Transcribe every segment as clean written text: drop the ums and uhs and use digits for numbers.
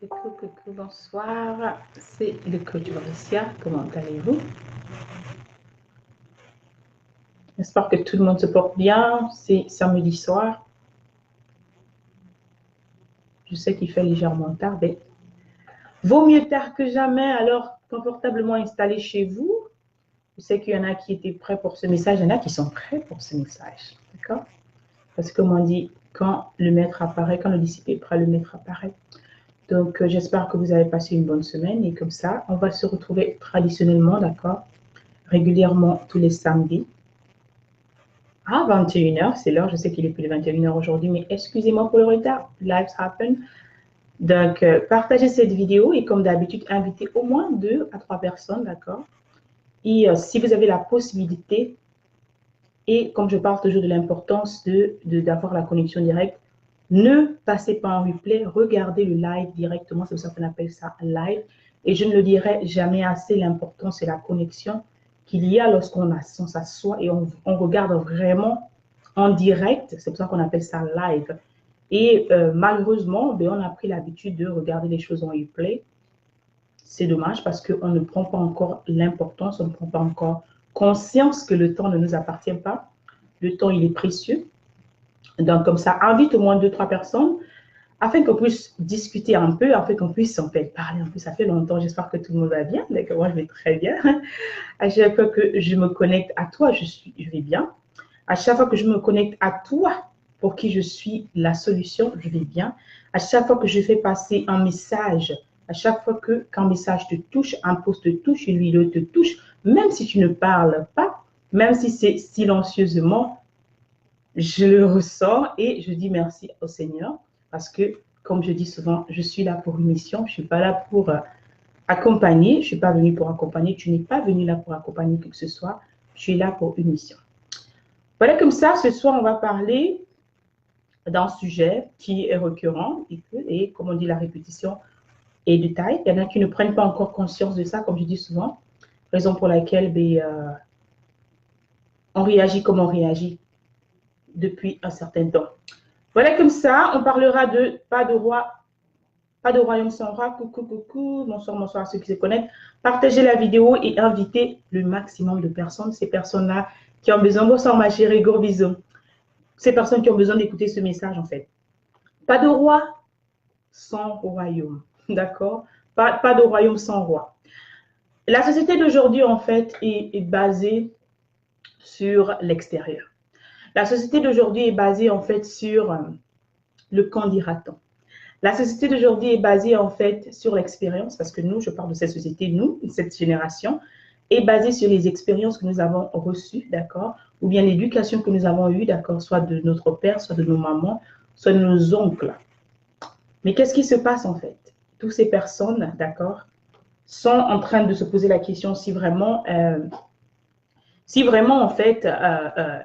Coucou, coucou, bonsoir. C'est le coach Mauricia. Comment allez-vous? J'espère que tout le monde se porte bien. C'est samedi soir. Je sais qu'il fait légèrement tard, mais vaut mieux tard que jamais. Alors, confortablement installé chez vous. Je sais qu'il y en a qui étaient prêts pour ce message. Il y en a qui sont prêts pour ce message. D'accord? Parce que, comme on dit, quand le maître apparaît, quand le disciple est prêt, le maître apparaît. Donc, j'espère que vous avez passé une bonne semaine. Et comme ça, on va se retrouver traditionnellement, d'accord? Régulièrement tous les samedis. À 21h, c'est l'heure, je sais qu'il est plus de 21h aujourd'hui, mais excusez-moi pour le retard, lives happen. Donc, partagez cette vidéo et comme d'habitude, invitez au moins 2 à 3 personnes, d'accord? Et si vous avez la possibilité, et comme je parle toujours de l'importance d'avoir la connexion directe, ne passez pas en replay, regardez le live directement, c'est pour ça qu'on appelle ça live. Et je ne le dirai jamais assez, l'importance c'est la connexion qu'il y a lorsqu'on s'assoit et on regarde vraiment en direct, c'est pour ça qu'on appelle ça live. Et malheureusement, ben, on a pris l'habitude de regarder les choses en replay. C'est dommage parce qu'on ne prend pas encore l'importance, on ne prend pas encore conscience que le temps ne nous appartient pas. Le temps, il est précieux. Donc, comme ça, invite au moins 2-3 personnes afin qu'on puisse discuter un peu, afin qu'on puisse en fait parler un peu. Ça fait longtemps, j'espère que tout le monde va bien. D'accord, moi, je vais très bien. À chaque fois que je me connecte à toi, je vais bien. À chaque fois que je me connecte à toi, pour qui je suis la solution, je vais bien. À chaque fois que je fais passer un message, à chaque fois qu'un message te touche, un post te touche, une vidéo te touche, même si tu ne parles pas, même si c'est silencieusement, je le ressens et je dis merci au Seigneur parce que, comme je dis souvent, je suis là pour une mission. Je ne suis pas là pour accompagner. Je ne suis pas venue pour accompagner. Tu n'es pas venu là pour accompagner qui que ce soit. Je suis là pour une mission. Voilà, comme ça, ce soir, on va parler d'un sujet qui est récurrent et comme on dit, la répétition est de taille. Il y en a qui ne prennent pas encore conscience de ça, comme je dis souvent, raison pour laquelle on réagit comme on réagit depuis un certain temps. Voilà, comme ça, on parlera de pas de royaume sans roi. Coucou, coucou, bonsoir, bonsoir à ceux qui se connectent. Partagez la vidéo et invitez le maximum de personnes. Ces personnes-là qui ont besoin, bonsoir ma chérie, gros bisous. Ces personnes qui ont besoin d'écouter ce message, en fait. Pas de roi sans royaume, d'accord? Pas de royaume sans roi. La société d'aujourd'hui, en fait, est basée sur l'extérieur. La société d'aujourd'hui est basée, en fait, sur le qu'en dira-t-on. La société d'aujourd'hui est basée en fait sur l'expérience, parce que nous, je parle de cette société, nous, cette génération, est basée sur les expériences que nous avons reçues, d'accord, ou bien l'éducation que nous avons eue, d'accord, soit de notre père, soit de nos mamans, soit de nos oncles. Mais qu'est-ce qui se passe en fait? Toutes ces personnes, d'accord, sont en train de se poser la question si vraiment en fait,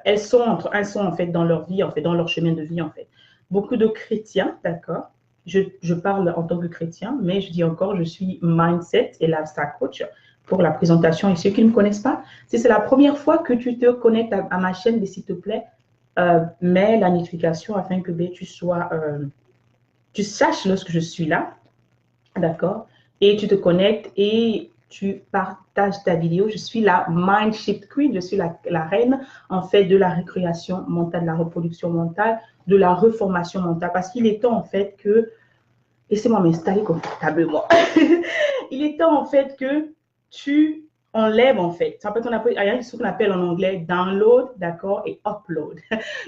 elles sont en fait dans leur vie, en fait, dans leur chemin de vie, en fait. Beaucoup de chrétiens, d'accord, je parle en tant que chrétien, mais je dis encore, je suis mindset et lifestyle coach pour la présentation. Et ceux qui ne me connaissent pas, si c'est la première fois que tu te connectes à ma chaîne, s'il te plaît, mets la notification afin que tu saches lorsque je suis là, d'accord, et tu te connectes et tu partages ta vidéo. Je suis la Mind Shift Queen, je suis la reine en fait de la récréation mentale, de la reproduction mentale, de la reformation mentale, parce qu'il est temps en fait que, laissez-moi m'installer confortablement, il est temps en fait que tu enlèves en fait, il y a ce qu'on appelle en anglais download, d'accord, et upload.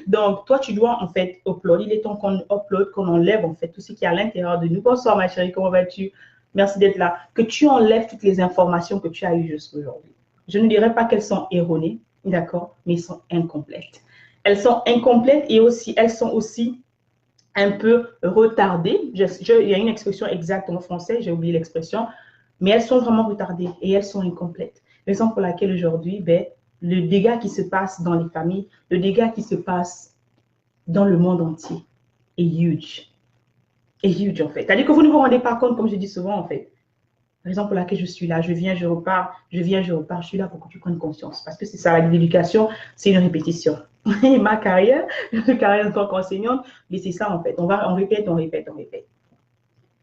Donc, toi, tu dois en fait upload. Il est temps qu'on upload, qu'on enlève en fait tout ce qui est à l'intérieur de nous. Bonsoir ma chérie, comment vas-tu? Merci d'être là. Que tu enlèves toutes les informations que tu as eues jusqu'à aujourd'hui. Je ne dirais pas qu'elles sont erronées, d'accord, mais elles sont incomplètes. Elles sont incomplètes et aussi, elles sont aussi un peu retardées. Il y a une expression exacte en français, j'ai oublié l'expression, mais elles sont vraiment retardées et elles sont incomplètes. Raison pour laquelle aujourd'hui, le dégât qui se passe dans les familles, le dégât qui se passe dans le monde entier est huge. Est huge en fait. C'est-à-dire que vous ne vous rendez pas compte, comme je dis souvent en fait. Raison pour laquelle je suis là, je viens, je repars, je viens, je repars. Je suis là pour que tu prennes conscience. Parce que c'est ça, l'éducation, c'est une répétition. Et ma carrière en tant qu'enseignante, mais c'est ça en fait. On répète, on répète, on répète.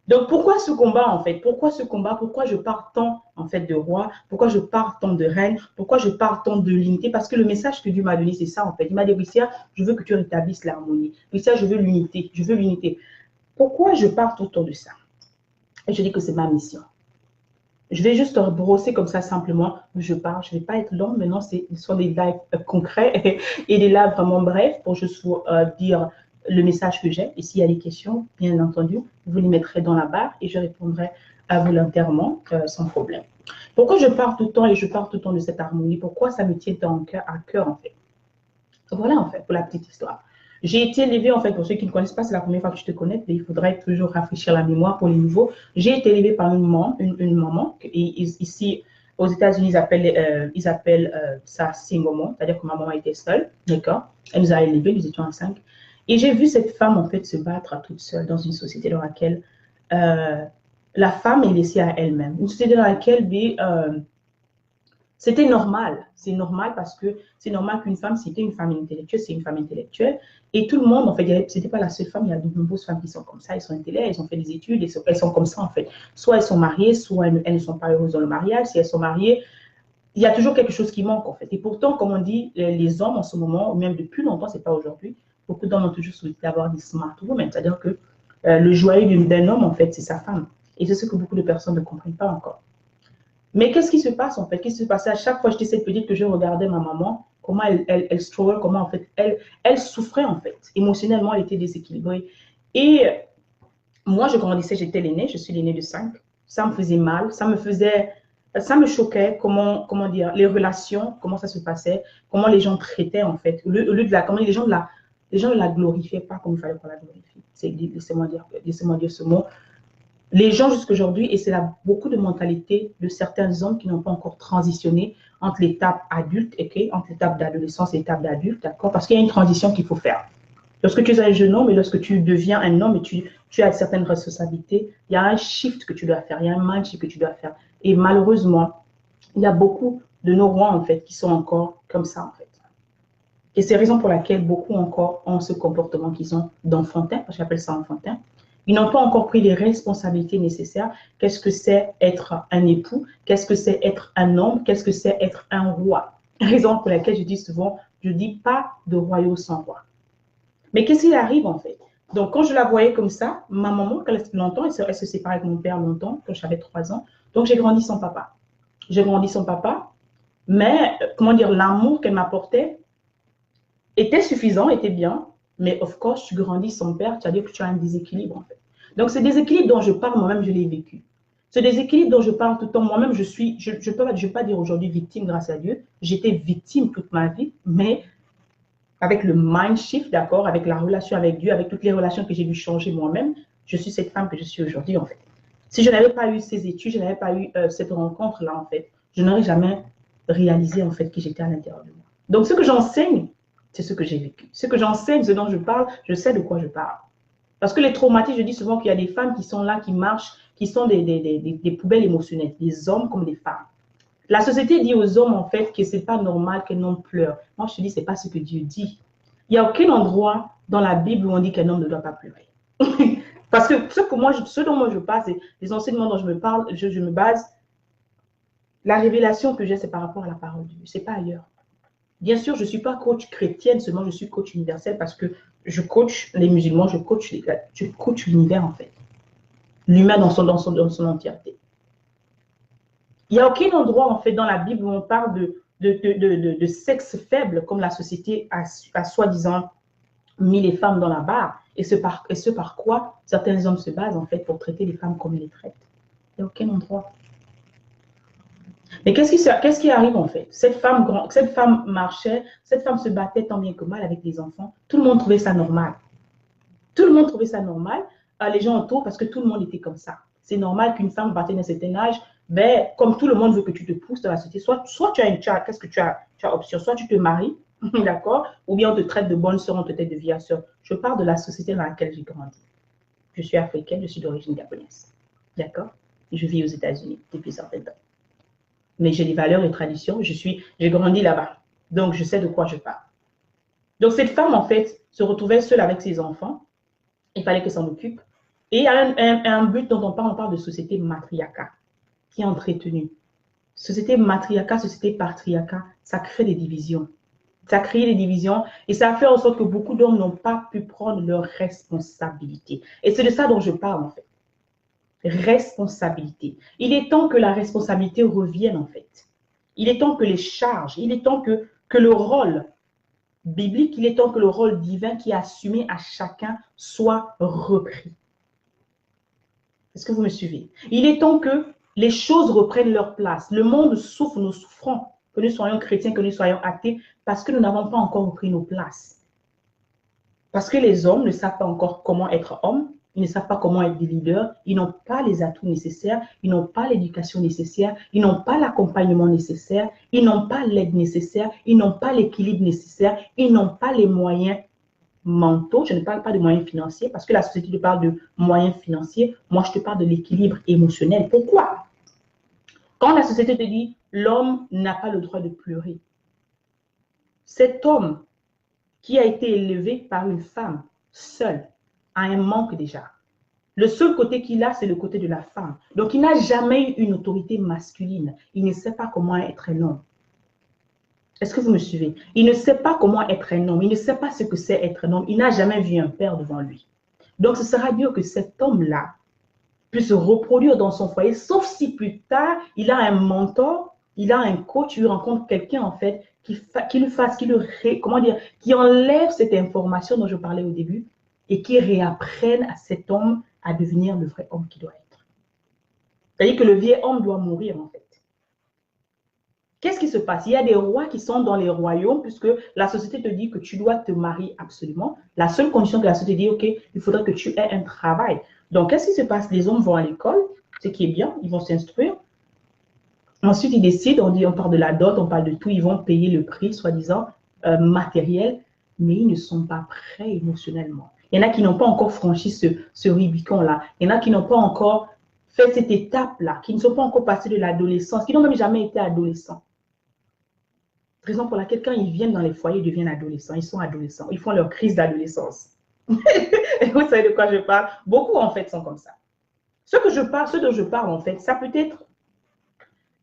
Donc, pourquoi ce combat, en fait? Pourquoi ce combat? Pourquoi je parle tant, en fait, de roi? Pourquoi je parle tant de reine? Pourquoi je parle tant de l'unité? Parce que le message que Dieu m'a donné, c'est ça, en fait. Il m'a dit, Lucia, je veux que tu rétablisses l'harmonie. Lucia, je veux l'unité. Je veux l'unité. Pourquoi je parle tout le temps de ça? Et je dis que c'est ma mission. Je vais juste brosser comme ça simplement. Je parle, je ne vais pas être long. Maintenant, ce sont des lives concrets et des lives vraiment brefs pour juste vous dire le message que j'ai. Et s'il y a des questions, bien entendu, vous les mettrez dans la barre et je répondrai volontairement sans problème. Pourquoi je parle tout le temps et je parle tout le temps de cette harmonie? Pourquoi ça me tient à cœur en fait? Voilà en fait pour la petite histoire. J'ai été élevée, en fait, pour ceux qui ne connaissent pas, c'est la première fois que je te connais, mais il faudrait toujours rafraîchir la mémoire pour les nouveaux. J'ai été élevée par une maman, et ici, aux États-Unis, ils appellent ça single mom, c'est-à-dire que ma maman était seule, d'accord? Elle nous a élevés, nous étions en 5. Et j'ai vu cette femme, en fait, se battre toute seule dans une société dans laquelle la femme est laissée à elle-même. Une société dans laquelle c'était normal. C'est normal parce que c'est normal qu'une femme, c'était une femme intellectuelle, c'est une femme intellectuelle. Et tout le monde, en fait, c'était pas la seule femme, il y a de nombreuses femmes qui sont comme ça, elles sont intellectuelles, elles ont fait des études, elles sont comme ça, en fait. Soit elles sont mariées, soit elles ne sont pas heureuses dans le mariage. Si elles sont mariées, il y a toujours quelque chose qui manque, en fait. Et pourtant, comme on dit, les hommes en ce moment, ou même depuis longtemps, c'est pas aujourd'hui, beaucoup d'hommes ont toujours souhaité avoir des smart women, c'est-à-dire que le joyau d'un homme, en fait, c'est sa femme. Et c'est ce que beaucoup de personnes ne comprennent pas encore. Mais qu'est-ce qui se passe en fait? Qu'est-ce qui se passait à chaque fois que j'étais cette petite que je regardais ma maman, comment elle struggle, comment en fait elle souffrait en fait. Émotionnellement, elle était déséquilibrée. Et moi, je grandissais, j'étais l'aînée, je suis l'aînée de 5. Ça me faisait mal, ça me choquait, comment dire, les relations, comment ça se passait, comment les gens traitaient en fait. Au lieu de comment les gens ne la glorifiaient pas comme il fallait qu'on la glorifie. Laissez-moi dire ce mot. Les gens jusqu'aujourd'hui, et c'est là beaucoup de mentalité de certains hommes qui n'ont pas encore transitionné entre l'étape adulte, okay, entre l'étape d'adolescence et l'étape d'adulte, d'accord? Parce qu'il y a une transition qu'il faut faire. Lorsque tu es un jeune homme et lorsque tu deviens un homme et tu as certaines responsabilités, il y a un shift que tu dois faire, il y a un mindset que tu dois faire. Et malheureusement, il y a beaucoup de nos rois, en fait, qui sont encore comme ça, en fait. Et c'est la raison pour laquelle beaucoup encore ont ce comportement qu'ils ont d'enfantin, parce que j'appelle ça enfantin. Ils n'ont pas encore pris les responsabilités nécessaires. Qu'est-ce que c'est être un époux? Qu'est-ce que c'est être un homme? Qu'est-ce que c'est être un roi? Raison pour laquelle je dis souvent, je ne dis pas de royaume sans roi. Mais qu'est-ce qui arrive en fait? Donc, quand je la voyais comme ça, ma maman, quand elle était longtemps, elle se séparait avec mon père longtemps, quand j'avais 3 ans. Donc, j'ai grandi sans papa. J'ai grandi sans papa, mais comment dire, l'amour qu'elle m'apportait était suffisant, était bien, mais of course, tu grandis sans père, tu as dit que tu as un déséquilibre en fait. Donc, ce déséquilibre dont je parle, moi-même, je l'ai vécu. Ce déséquilibre dont je parle tout le temps, moi-même, je peux pas dire aujourd'hui victime grâce à Dieu. J'étais victime toute ma vie, mais avec le mind shift, d'accord, avec la relation avec Dieu, avec toutes les relations que j'ai vu changer moi-même, je suis cette femme que je suis aujourd'hui en fait. Si je n'avais pas eu ces études, je n'avais pas eu cette rencontre-là en fait, je n'aurais jamais réalisé en fait que j'étais à l'intérieur de moi. Donc, ce que j'enseigne, c'est ce que j'ai vécu. Ce que j'enseigne, ce dont je parle, je sais de quoi je parle. Parce que les traumatismes, je dis souvent qu'il y a des femmes qui sont là, qui marchent, qui sont des poubelles émotionnelles, des hommes comme des femmes. La société dit aux hommes, en fait, que ce n'est pas normal qu'un homme pleure. Moi, je te dis, ce n'est pas ce que Dieu dit. Il n'y a aucun endroit dans la Bible où on dit qu'un homme ne doit pas pleurer. Parce que ce dont moi je parle, c'est les enseignements dont je me parle, je me base. La révélation que j'ai, c'est par rapport à la parole de Dieu. Ce n'est pas ailleurs. Bien sûr, je ne suis pas coach chrétienne, seulement je suis coach universel parce que je coach les musulmans, je coach l'univers en fait. L'humain dans son entièreté. Il n'y a aucun endroit en fait dans la Bible où on parle de sexe faible comme la société a soi-disant mis les femmes dans la barre et ce par quoi certains hommes se basent en fait pour traiter les femmes comme ils les traitent. Il n'y a aucun endroit. Mais qu'est-ce qui arrive en fait? Cette femme marchait, cette femme se battait tant bien que mal avec les enfants. Tout le monde trouvait ça normal. Tout le monde trouvait ça normal. Les gens autour, parce que tout le monde était comme ça. C'est normal qu'une femme batte d'un certain âge, ben, comme tout le monde veut que tu te pousses dans la société, soit tu as une child, qu'est-ce que tu as option? Soit tu te maries, d'accord? Ou bien on te traite de bonne sœur, on te traite de vieille sœur. Je parle de la société dans laquelle j'ai grandi. Je suis africaine, je suis d'origine gabonaise. D'accord? Je vis aux États-Unis depuis certains temps. Mais j'ai des valeurs et traditions, j'ai grandi là-bas. Donc, je sais de quoi je parle. Donc, cette femme, en fait, se retrouvait seule avec ses enfants. Il fallait qu'elle s'en occupe. Et il y a un but dont on parle de société matriarcat qui est entretenue. Société matriarcat, société patriarcat, ça crée des divisions. Ça crée des divisions et ça fait en sorte que beaucoup d'hommes n'ont pas pu prendre leurs responsabilités. Et c'est de ça dont je parle en fait. Responsabilité. Il est temps que la responsabilité revienne en fait. Il est temps que les charges, il est temps que le rôle biblique, il est temps que le rôle divin qui est assumé à chacun soit repris. Est-ce que vous me suivez? Il est temps que les choses reprennent leur place. Le monde souffre, nous souffrons, que nous soyons chrétiens, que nous soyons athées, parce que nous n'avons pas encore repris nos places. Parce que les hommes ne savent pas encore comment être hommes, ils ne savent pas comment être des leaders, ils n'ont pas les atouts nécessaires, ils n'ont pas l'éducation nécessaire, ils n'ont pas l'accompagnement nécessaire, ils n'ont pas l'aide nécessaire, ils n'ont pas l'équilibre nécessaire, ils n'ont pas les moyens mentaux. Je ne parle pas de moyens financiers parce que la société te parle de moyens financiers. Moi, je te parle de l'équilibre émotionnel. Pourquoi? Quand la société te dit l'homme n'a pas le droit de pleurer, cet homme qui a été élevé par une femme seule a un manque déjà. Le seul côté qu'il a, c'est le côté de la femme. Donc, il n'a jamais eu une autorité masculine. Il ne sait pas comment être un homme. Est-ce que vous me suivez? Il ne sait pas comment être un homme. Il ne sait pas ce que c'est être un homme. Il n'a jamais vu un père devant lui. Donc, ce sera dur que cet homme-là puisse se reproduire dans son foyer, sauf si plus tard, il a un mentor, il a un coach, il rencontre quelqu'un, en fait, qui enlève cette information dont je parlais au début et qui réapprenne à cet homme à devenir le vrai homme qu'il doit être. C'est-à-dire que le vieil homme doit mourir, en fait. Qu'est-ce qui se passe? Il y a des rois qui sont dans les royaumes puisque la société te dit que tu dois te marier absolument. La seule condition que la société dit, OK, il faudrait que tu aies un travail. Donc, qu'est-ce qui se passe? Les hommes vont à l'école, ce qui est bien, ils vont s'instruire. Ensuite, ils décident, on parle de la dot, on parle de tout, ils vont payer le prix, soi-disant, matériel, mais ils ne sont pas prêts émotionnellement. Il y en a qui n'ont pas encore franchi ce Rubicon-là. Il y en a qui n'ont pas encore fait cette étape-là, qui ne sont pas encore passés de l'adolescence, qui n'ont même jamais été adolescents. Raison pour laquelle quand ils viennent dans les foyers, ils deviennent adolescents. Ils sont adolescents. Ils font leur crise d'adolescence. Et vous savez de quoi je parle? Beaucoup, en fait, sont comme ça. Ce dont je parle, en fait, ça peut être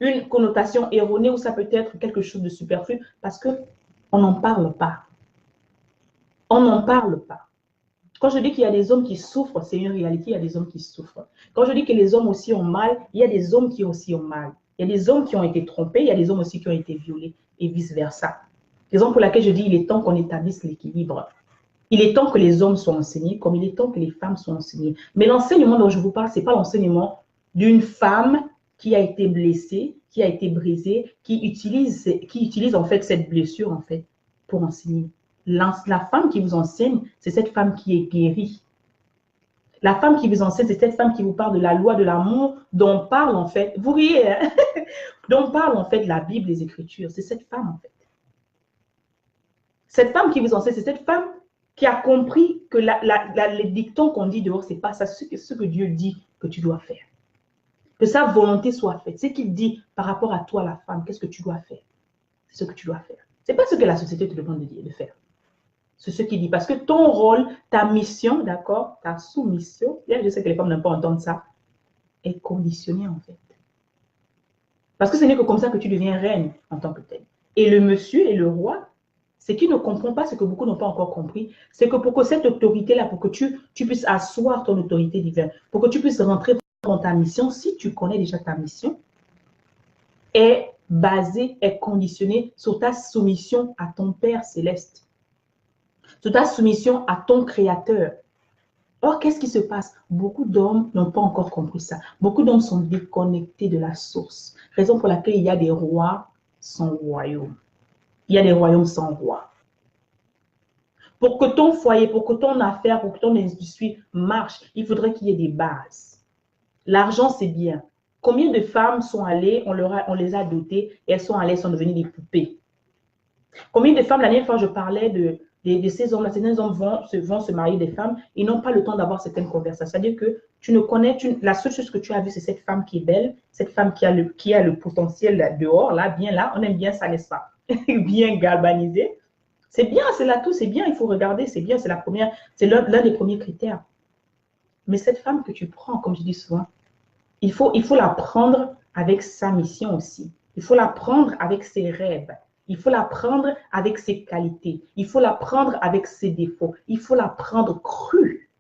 une connotation erronée ou ça peut être quelque chose de superflu parce qu'on n'en parle pas. On n'en parle pas. Quand je dis qu'il y a des hommes qui souffrent, c'est une réalité, il y a des hommes qui souffrent. Quand je dis que les hommes aussi ont mal, il y a des hommes qui aussi ont mal. Il y a des hommes qui ont été trompés, il y a des hommes aussi qui ont été violés et vice-versa. Raison pour laquelle je dis il est temps qu'on établisse l'équilibre. Il est temps que les hommes soient enseignés comme il est temps que les femmes soient enseignées. Mais l'enseignement dont je vous parle, ce n'est pas l'enseignement d'une femme qui a été blessée, qui a été brisée, qui utilise en fait cette blessure en fait pour enseigner. La femme qui vous enseigne, c'est cette femme qui est guérie. La femme qui vous enseigne, c'est cette femme qui vous parle de la loi de l'amour dont parle en fait, vous riez, hein? Dont parle en fait la Bible, les Écritures. C'est cette femme en fait. Cette femme qui vous enseigne, c'est cette femme qui a compris que les dictons qu'on dit dehors, ce n'est pas ça, ce que Dieu dit que tu dois faire. Que sa volonté soit faite. Ce qu'il dit par rapport à toi, la femme, qu'est-ce que tu dois faire? C'est ce que tu dois faire. Ce n'est pas ce que la société te demande de faire. C'est ce qu'il dit. Parce que ton rôle, ta mission, d'accord, ta soumission, je sais que les femmes n'aiment pas entendre ça, est conditionnée en fait. Parce que ce n'est que comme ça que tu deviens reine en tant que telle. Et le monsieur et le roi, c'est qu'il ne comprend pas ce que beaucoup n'ont pas encore compris, c'est que pour que cette autorité-là, pour que tu puisses asseoir ton autorité divine, pour que tu puisses rentrer dans ta mission, si tu connais déjà ta mission, est basée, est conditionnée sur ta soumission à ton Père céleste, sur ta soumission à ton Créateur. Or, qu'est-ce qui se passe? Beaucoup d'hommes n'ont pas encore compris ça. Beaucoup d'hommes sont déconnectés de la source. Raison pour laquelle il y a des rois sans royaume. Il y a des royaumes sans roi. Pour que ton foyer, pour que ton affaire, pour que ton industrie marche, il faudrait qu'il y ait des bases. L'argent, c'est bien. Combien de femmes sont allées, on les a dotées, et elles sont allées, elles sont devenues des poupées. Combien de femmes, la dernière fois, je parlais de ces hommes-là, certains hommes vont se marier des femmes, ils n'ont pas le temps d'avoir certaines conversations. C'est-à-dire que tu ne connais, la seule chose que tu as vue, c'est cette femme qui est belle, cette femme qui a le potentiel là, dehors, là, bien là, on aime bien ça, n'est-ce pas? Bien galvanisé. C'est bien, c'est l'atout, c'est bien, il faut regarder, c'est bien, c'est l'un des premiers critères. Mais cette femme que tu prends, comme je dis souvent, il faut la prendre avec sa mission aussi. Il faut la prendre avec ses rêves. Il faut la prendre avec ses qualités. Il faut la prendre avec ses défauts. Il faut la prendre crue.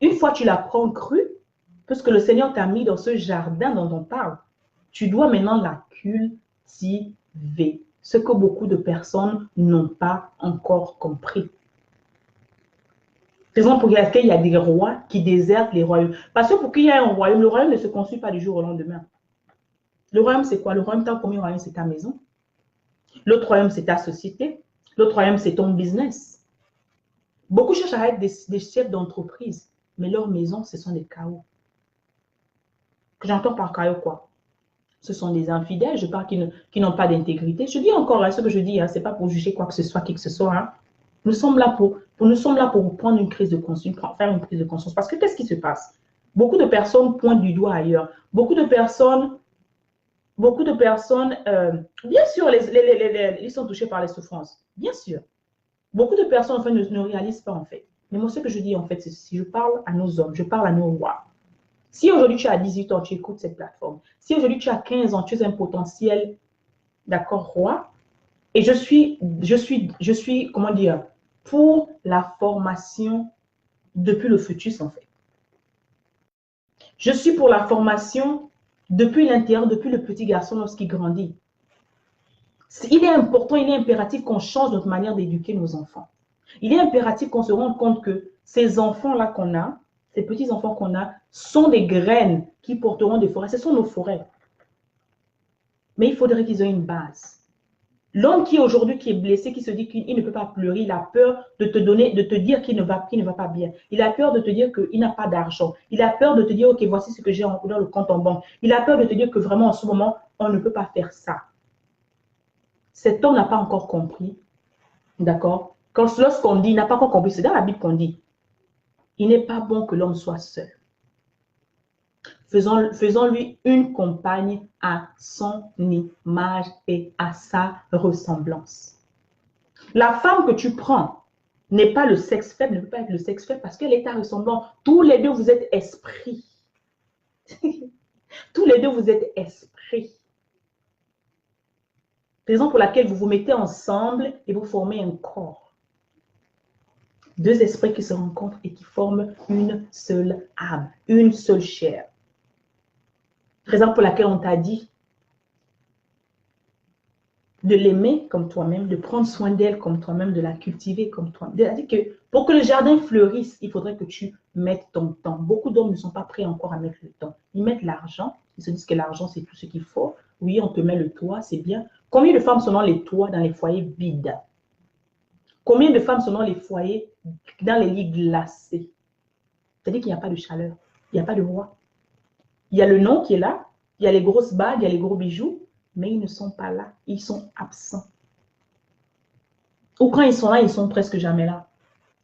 Une fois que tu la prends crue, puisque le Seigneur t'a mis dans ce jardin dont on parle, tu dois maintenant la cultiver. Ce que beaucoup de personnes n'ont pas encore compris. Raison pour laquelle il y a des rois qui désertent les royaumes. Parce que pour qu'il y ait un royaume, le royaume ne se construit pas du jour au lendemain. Le royaume, c'est quoi? Le royaume, ton premier royaume, c'est ta maison. L'autre royaume, c'est ta société. L'autre royaume, c'est ton business. Beaucoup cherchent à être des chefs d'entreprise, mais leur maison, ce sont des chaos. Que j'entends par chaos quoi? Ce sont des infidèles, je parle qui n'ont pas d'intégrité. Je dis encore ce que je dis, ce n'est pas pour juger quoi que ce soit, qui que ce soit. Hein. Nous sommes là pour prendre une crise de conscience, faire une prise de conscience. Parce que qu'est-ce qui se passe? Beaucoup de personnes pointent du doigt ailleurs. Beaucoup de personnes, bien sûr, ils sont touchés par les souffrances. Bien sûr. Beaucoup de personnes, en fait, ne réalisent pas, en fait. Mais moi, ce que je dis, en fait, c'est si je parle à nos hommes, je parle à nos rois. Si aujourd'hui, tu as 18 ans, tu écoutes cette plateforme. Si aujourd'hui, tu as 15 ans, tu es un potentiel, d'accord, roi. Et je suis, comment dire, pour la formation depuis le fœtus, en fait. Je suis pour la formation depuis l'intérieur, depuis le petit garçon lorsqu'il grandit. Il est important, il est impératif qu'on change notre manière d'éduquer nos enfants. Il est impératif qu'on se rende compte que ces enfants-là qu'on a, ces petits-enfants qu'on a, sont des graines qui porteront des forêts. Ce sont nos forêts. Mais il faudrait qu'ils aient une base. L'homme qui aujourd'hui qui est blessé, qui se dit qu'il ne peut pas pleurer, il a peur de te dire qu'il ne va pas bien. Il a peur de te dire qu'il n'a pas d'argent. Il a peur de te dire, OK, voici ce que j'ai dans le compte en banque. Il a peur de te dire que vraiment, en ce moment, on ne peut pas faire ça. Cet homme n'a pas encore compris, d'accord? Lorsqu'on dit, il n'a pas encore compris, c'est dans la Bible qu'on dit, il n'est pas bon que l'homme soit seul. Faisons-lui une compagne à son image et à sa ressemblance. La femme que tu prends n'est pas le sexe faible, ne peut pas être le sexe faible parce qu'elle est ta ressemblance. Tous les deux, vous êtes esprit. Tous les deux, vous êtes esprit. Raison pour laquelle vous vous mettez ensemble et vous formez un corps. Deux esprits qui se rencontrent et qui forment une seule âme, une seule chair. Raison pour laquelle on t'a dit de l'aimer comme toi-même, de prendre soin d'elle comme toi-même, de la cultiver comme toi-même. C'est-à-dire que pour que le jardin fleurisse, il faudrait que tu mettes ton temps. Beaucoup d'hommes ne sont pas prêts encore à mettre le temps. Ils mettent l'argent, ils se disent que l'argent, c'est tout ce qu'il faut. Oui, on te met le toit, c'est bien. Combien de femmes sont dans les toits, dans les foyers vides? Combien de femmes sont dans les foyers, dans les lits glacés? C'est-à-dire qu'il n'y a pas de chaleur, il n'y a pas de roi. Il y a le nom qui est là, il y a les grosses bagues, il y a les gros bijoux, mais ils ne sont pas là, ils sont absents. Ou quand ils sont là, ils sont presque jamais là.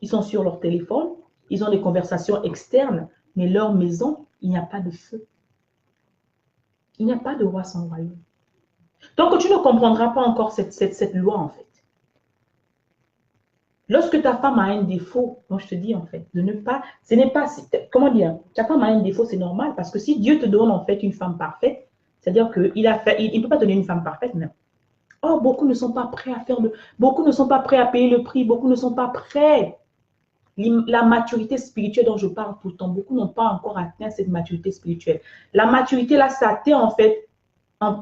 Ils sont sur leur téléphone, ils ont des conversations externes, mais leur maison, il n'y a pas de feu. Il n'y a pas de roi sans royaume. Donc, tu ne comprendras pas encore cette loi, en fait. Lorsque ta femme a un défaut, moi je te dis en fait, comment dire, ta femme a un défaut, c'est normal, parce que si Dieu te donne en fait une femme parfaite, c'est-à-dire qu'il ne peut pas donner une femme parfaite, mais oh, beaucoup ne sont pas prêts beaucoup ne sont pas prêts à payer le prix, beaucoup ne sont pas prêts. La maturité spirituelle dont je parle tout le temps, beaucoup n'ont pas encore atteint cette maturité spirituelle. La maturité là, ça atteint en fait en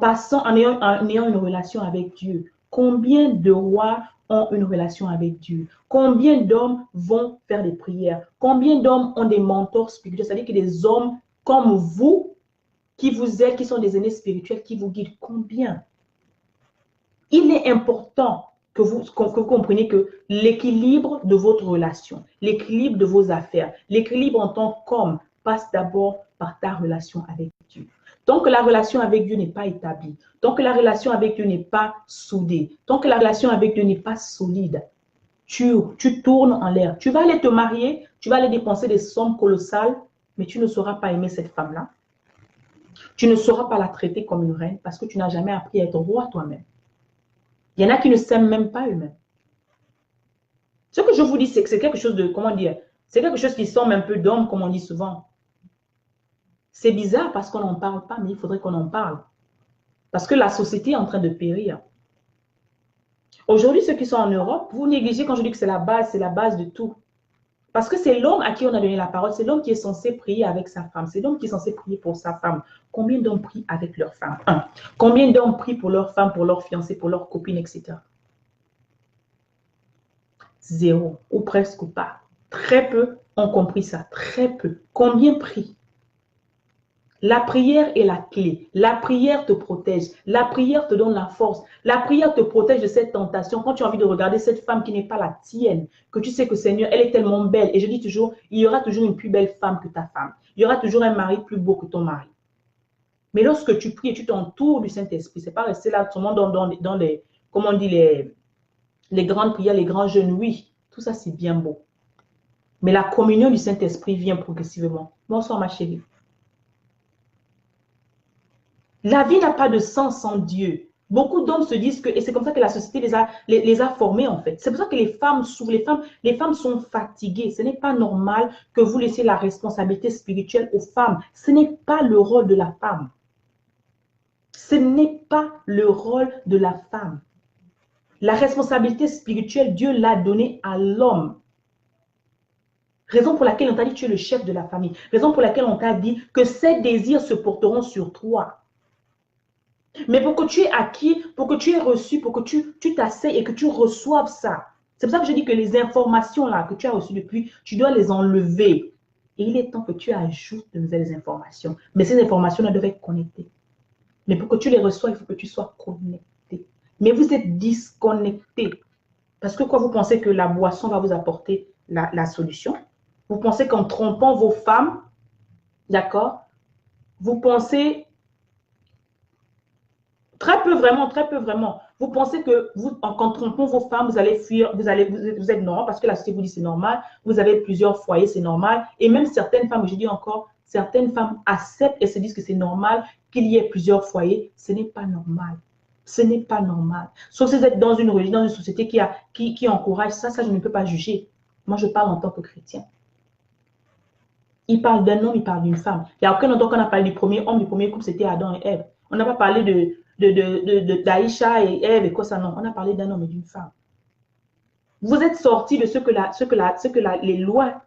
ayant une relation avec Dieu. Combien de rois ont une relation avec Dieu? Combien d'hommes vont faire des prières? Combien d'hommes ont des mentors spirituels? C'est-à-dire que des hommes comme vous, qui vous aident, qui sont des aînés spirituels, qui vous guident. Combien? Il est important que vous compreniez que l'équilibre de votre relation, l'équilibre de vos affaires, l'équilibre en tant qu'homme passe d'abord par ta relation avec Dieu. Tant que la relation avec Dieu n'est pas établie, tant que la relation avec Dieu n'est pas soudée, tant que la relation avec Dieu n'est pas solide, tu tournes en l'air. Tu vas aller te marier, tu vas aller dépenser des sommes colossales, mais tu ne sauras pas aimer cette femme-là. Tu ne sauras pas la traiter comme une reine parce que tu n'as jamais appris à être roi toi-même. Il y en a qui ne s'aiment même pas eux-mêmes. Ce que je vous dis, c'est que c'est quelque chose de, comment dire, C'est quelque chose qui semble un peu d'homme, comme on dit souvent. C'est bizarre parce qu'on n'en parle pas, mais il faudrait qu'on en parle. Parce que la société est en train de périr. Aujourd'hui, ceux qui sont en Europe, vous négligez quand je dis que c'est la base de tout. Parce que c'est l'homme à qui on a donné la parole, c'est l'homme qui est censé prier avec sa femme, c'est l'homme qui est censé prier pour sa femme. Combien d'hommes prient avec leur femme? Un. Combien d'hommes prient pour leur femme, pour leur fiancée, pour leur copine, etc. Zéro, ou presque pas. Très peu ont compris ça, très peu. Combien prient? La prière est la clé. La prière te protège. La prière te donne la force. La prière te protège de cette tentation. Quand tu as envie de regarder cette femme qui n'est pas la tienne, que tu sais que Seigneur, elle est tellement belle. Et je dis toujours, il y aura toujours une plus belle femme que ta femme. Il y aura toujours un mari plus beau que ton mari. Mais lorsque tu pries et tu t'entoures du Saint-Esprit, c'est pas rester là seulement dans les, comment on dit, les grandes prières, les grands jeûnes. Oui, tout ça c'est bien beau. Mais la communion du Saint-Esprit vient progressivement. Bonsoir ma chérie. La vie n'a pas de sens sans Dieu. Beaucoup d'hommes se disent que, et c'est comme ça que la société les a formés en fait. C'est pour ça que les femmes souffrent, les femmes sont fatiguées. Ce n'est pas normal que vous laissiez la responsabilité spirituelle aux femmes. Ce n'est pas le rôle de la femme. Ce n'est pas le rôle de la femme. La responsabilité spirituelle, Dieu l'a donnée à l'homme. Raison pour laquelle on t'a dit que tu es le chef de la famille. Raison pour laquelle on t'a dit que ses désirs se porteront sur toi. Mais pour que tu aies acquis, pour que tu aies reçu, pour que tu t'asseyes et que tu reçoives ça. C'est pour ça que je dis que les informations là que tu as reçues depuis, tu dois les enlever. Et il est temps que tu ajoutes de nouvelles informations. Mais ces informations-là doivent être connectées. Mais pour que tu les reçoives, il faut que tu sois connecté. Mais vous êtes disconnecté. Parce que quoi, vous pensez que la boisson va vous apporter la solution? Vous pensez qu'en trompant vos femmes, d'accord, vous pensez... Très peu vraiment. Vous pensez que en trompant vos femmes, vous allez fuir, vous êtes normal parce que la société vous dit c'est normal. Vous avez plusieurs foyers, c'est normal. Et même certaines femmes, je dis encore, certaines femmes acceptent et se disent que c'est normal qu'il y ait plusieurs foyers. Ce n'est pas normal. Ce n'est pas normal. Sauf si vous êtes dans une religion, dans une société qui encourage ça, je ne peux pas juger. Moi, je parle en tant que chrétien. Il parle d'un homme, il parle d'une femme. Il n'y a aucun autre qu'on a parlé du premier homme, du premier couple, c'était Adam et Ève. On n'a pas parlé d'Aïcha et Ève et quoi ça, non. On a parlé d'un homme et d'une femme. Vous êtes sortis de ce que les lois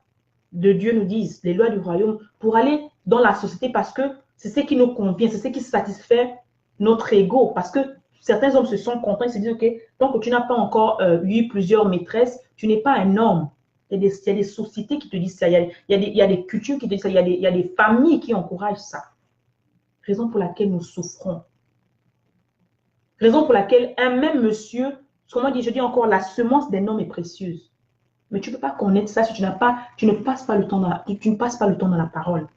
de Dieu nous disent, les lois du royaume, pour aller dans la société parce que c'est ce qui nous convient, c'est ce qui satisfait notre ego. Parce que certains hommes se sont contents, ils se disent, OK, tant que tu n'as pas encore eu plusieurs maîtresses, tu n'es pas un homme. Il y a des sociétés qui te disent ça, il y a des cultures qui te disent ça, il y a des familles qui encouragent ça. Raison pour laquelle nous souffrons. Raison pour laquelle un même monsieur, comment dire, je dis encore, la semence d'un homme est précieuse. Mais tu ne peux pas connaître ça si tu ne passes pas le temps dans la parole.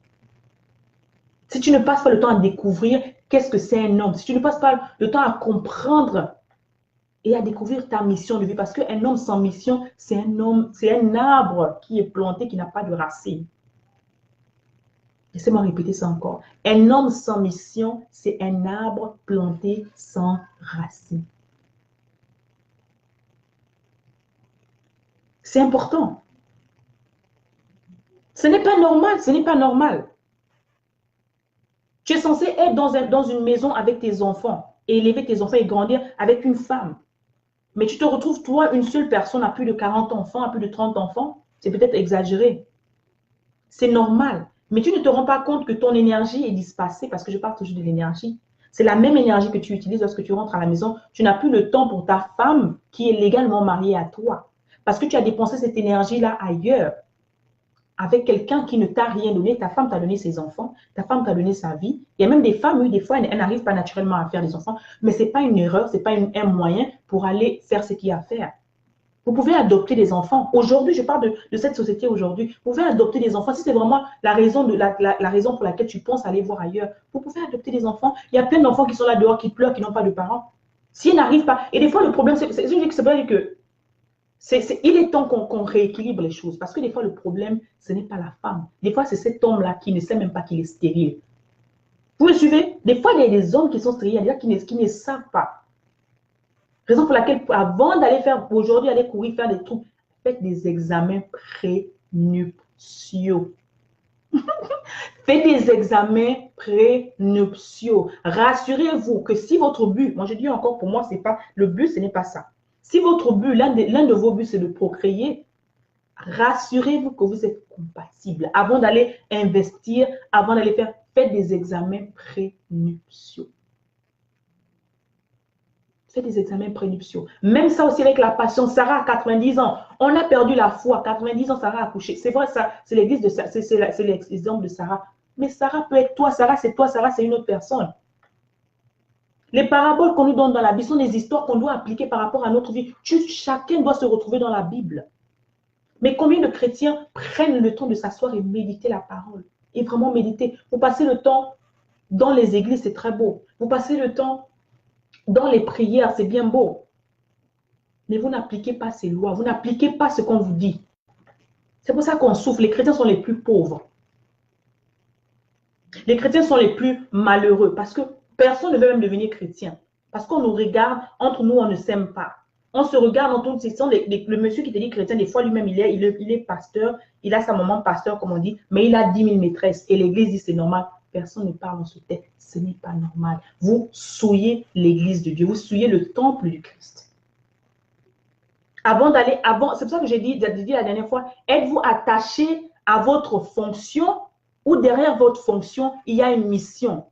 Si tu ne passes pas le temps à découvrir qu'est-ce que c'est un homme, si tu ne passes pas le temps à comprendre et à découvrir ta mission de vie, parce qu'un homme sans mission, c'est un arbre qui est planté, qui n'a pas de racines. Laissez-moi répéter ça encore. Un homme sans mission, c'est un arbre planté sans racines. C'est important. Ce n'est pas normal, ce n'est pas normal. Tu es censé être dans une maison avec tes enfants, et élever tes enfants et grandir avec une femme. Mais tu te retrouves, toi, une seule personne à plus de 40 enfants, à plus de 30 enfants. C'est peut-être exagéré. C'est normal. Mais tu ne te rends pas compte que ton énergie est dispersée parce que je parle toujours de l'énergie. C'est la même énergie que tu utilises lorsque tu rentres à la maison. Tu n'as plus le temps pour ta femme qui est légalement mariée à toi. Parce que tu as dépensé cette énergie-là ailleurs. Avec quelqu'un qui ne t'a rien donné. Ta femme t'a donné ses enfants. Ta femme t'a donné sa vie. Il y a même des femmes, oui, des fois, elles n'arrivent pas naturellement à faire des enfants. Mais ce n'est pas une erreur, ce n'est pas un moyen pour aller faire ce qu'il y a à faire. Vous pouvez adopter des enfants. Aujourd'hui, je parle de cette société aujourd'hui. Vous pouvez adopter des enfants. Si c'est vraiment la raison pour laquelle tu penses aller voir ailleurs, vous pouvez adopter des enfants. Il y a plein d'enfants qui sont là dehors, qui pleurent, qui n'ont pas de parents. S'ils n'arrivent pas, et des fois, le problème, c'est vrai que il est temps qu'on rééquilibre les choses. Parce que des fois, le problème, ce n'est pas la femme. Des fois, c'est cet homme-là qui ne sait même pas qu'il est stérile. Vous me suivez? Des fois, il y a des hommes qui sont stériles, il y a des gens qui ne savent pas. Raison pour laquelle, avant d'aller faire, aujourd'hui, aller courir, faire des trucs, faites des examens prénuptiaux. Faites des examens prénuptiaux. Rassurez-vous que si votre but, moi je dis encore pour moi, c'est pas le but, ce n'est pas ça. Si votre but, l'un de vos buts, c'est de procréer, rassurez-vous que vous êtes compatible. Avant d'aller investir, avant d'aller faire, faites des examens prénuptiaux. Faites des examens prénuptiaux. Même ça aussi avec la passion. Sarah a 90 ans. On a perdu la foi. 90 ans, Sarah a accouché. C'est vrai, ça, c'est l'église de Sarah, c'est l'exemple de Sarah. Mais Sarah peut être toi, Sarah, c'est une autre personne. Les paraboles qu'on nous donne dans la Bible sont des histoires qu'on doit appliquer par rapport à notre vie. Chacun doit se retrouver dans la Bible. Mais combien de chrétiens prennent le temps de s'asseoir et méditer la parole? Et vraiment méditer. Vous passez le temps dans les églises, c'est très beau. Vous passez le temps dans les prières, c'est bien beau. Mais vous n'appliquez pas ces lois. Vous n'appliquez pas ce qu'on vous dit. C'est pour ça qu'on souffre. Les chrétiens sont les plus pauvres. Les chrétiens sont les plus malheureux parce que personne ne veut même devenir chrétien. Parce qu'on nous regarde, entre nous, on ne s'aime pas. On se regarde entre nous. Le monsieur qui te dit chrétien, des fois lui-même, il est pasteur. Il a sa maman pasteur, comme on dit, mais il a 10 000 maîtresses. Et l'église dit c'est normal. Personne ne parle, on se tait. Ce n'est pas normal. Vous souillez l'église de Dieu. Vous souillez le temple du Christ. C'est pour ça que j'ai dit la dernière fois, êtes-vous attaché à votre fonction ou derrière votre fonction, il y a une mission?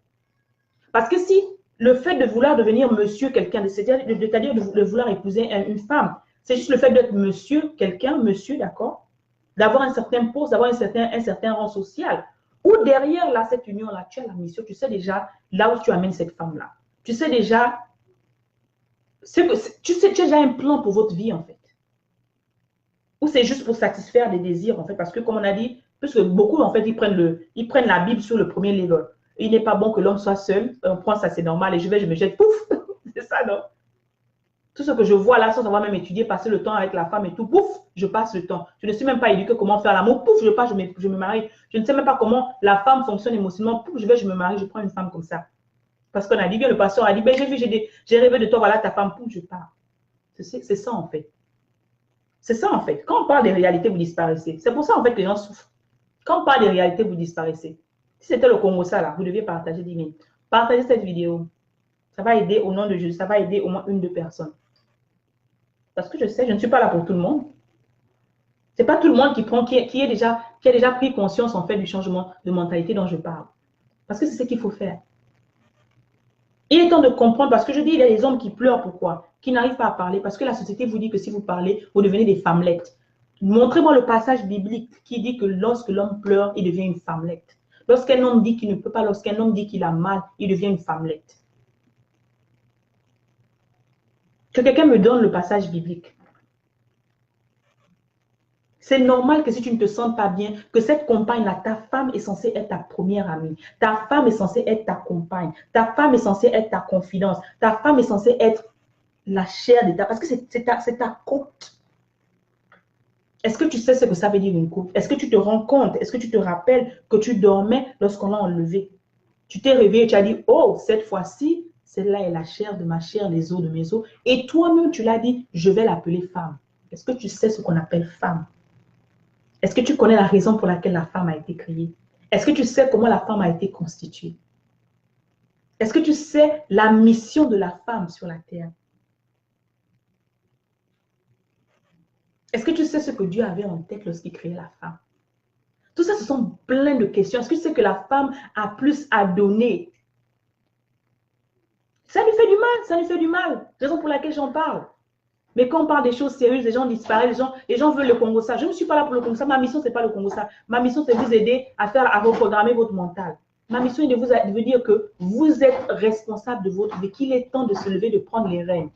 Parce que si le fait de vouloir devenir monsieur quelqu'un, c'est-à-dire de vouloir épouser une femme, c'est juste le fait d'être monsieur quelqu'un, monsieur, d'accord, d'avoir un certain poste, d'avoir un certain rang social. Ou derrière là, cette union-là, tu as la mission, tu sais déjà là où tu amènes cette femme-là. Tu sais déjà, tu as déjà un plan pour votre vie en fait. Ou c'est juste pour satisfaire des désirs en fait, parce que comme on a dit, parce que beaucoup en fait, ils prennent la Bible sur le premier level. Il n'est pas bon que l'homme soit seul, on prend ça, c'est normal, et je me jette, pouf, c'est ça, non? Tout ce que je vois là, sans avoir même étudié, passer le temps avec la femme et tout, pouf, je passe le temps. Je ne suis même pas éduquée comment faire l'amour, pouf, je me marie. Je ne sais même pas comment la femme fonctionne émotionnellement, pouf, je me marie, je prends une femme comme ça. Parce qu'on a dit, bien le pasteur a dit, ben, j'ai rêvé de toi, voilà ta femme, pouf, je pars. C'est ça en fait. C'est ça en fait. Quand on parle des réalités, vous disparaissez. C'est pour ça en fait que les gens souffrent. Quand on parle des réalités, vous disparaissez. Si c'était le Congo, ça là, vous deviez partager 10 000. Partagez cette vidéo. Ça va aider au nom de Jésus. Ça va aider au moins 1 ou 2 personnes. Parce que je sais, je ne suis pas là pour tout le monde. Ce n'est pas tout le monde qui a déjà pris conscience en fait du changement de mentalité dont je parle. Parce que c'est ce qu'il faut faire. Il est temps de comprendre, parce que je dis, il y a des hommes qui pleurent, pourquoi? Qui n'arrivent pas à parler, parce que la société vous dit que si vous parlez, vous devenez des femmelettes. Montrez-moi le passage biblique qui dit que lorsque l'homme pleure, il devient une femmelette. Lorsqu'un homme dit qu'il ne peut pas, lorsqu'un homme dit qu'il a mal, il devient une femmelette. Que quelqu'un me donne le passage biblique. C'est normal que si tu ne te sens pas bien, que cette compagne-là, ta femme est censée être ta première amie. Ta femme est censée être ta compagne. Ta femme est censée être ta confidence. Ta femme est censée être la chair de ta... Parce que c'est ta côte. Est-ce que tu sais ce que ça veut dire une côte? Est-ce que tu te rends compte? Est-ce que tu te rappelles que tu dormais lorsqu'on l'a enlevé? Tu t'es réveillé et tu as dit, oh, cette fois-ci, celle-là est la chair de ma chair, les os de mes os. Et toi-même, tu l'as dit, je vais l'appeler femme. Est-ce que tu sais ce qu'on appelle femme? Est-ce que tu connais la raison pour laquelle la femme a été créée? Est-ce que tu sais comment la femme a été constituée? Est-ce que tu sais la mission de la femme sur la terre? Est-ce que tu sais ce que Dieu avait en tête lorsqu'il créait la femme? Tout ça, ce sont plein de questions. Est-ce que tu sais que la femme a plus à donner? Ça lui fait du mal, ça lui fait du mal. Raison pour laquelle j'en parle. Mais quand on parle des choses sérieuses, les gens disparaissent, les gens veulent le Congo ça. Je ne suis pas là pour le Congo ça. Ma mission, ce n'est pas le Congo ça. Ma mission, c'est de vous aider à reprogrammer votre mental. Ma mission est de vous dire que vous êtes responsable de votre vie, qu'il est temps de se lever, de prendre les rênes.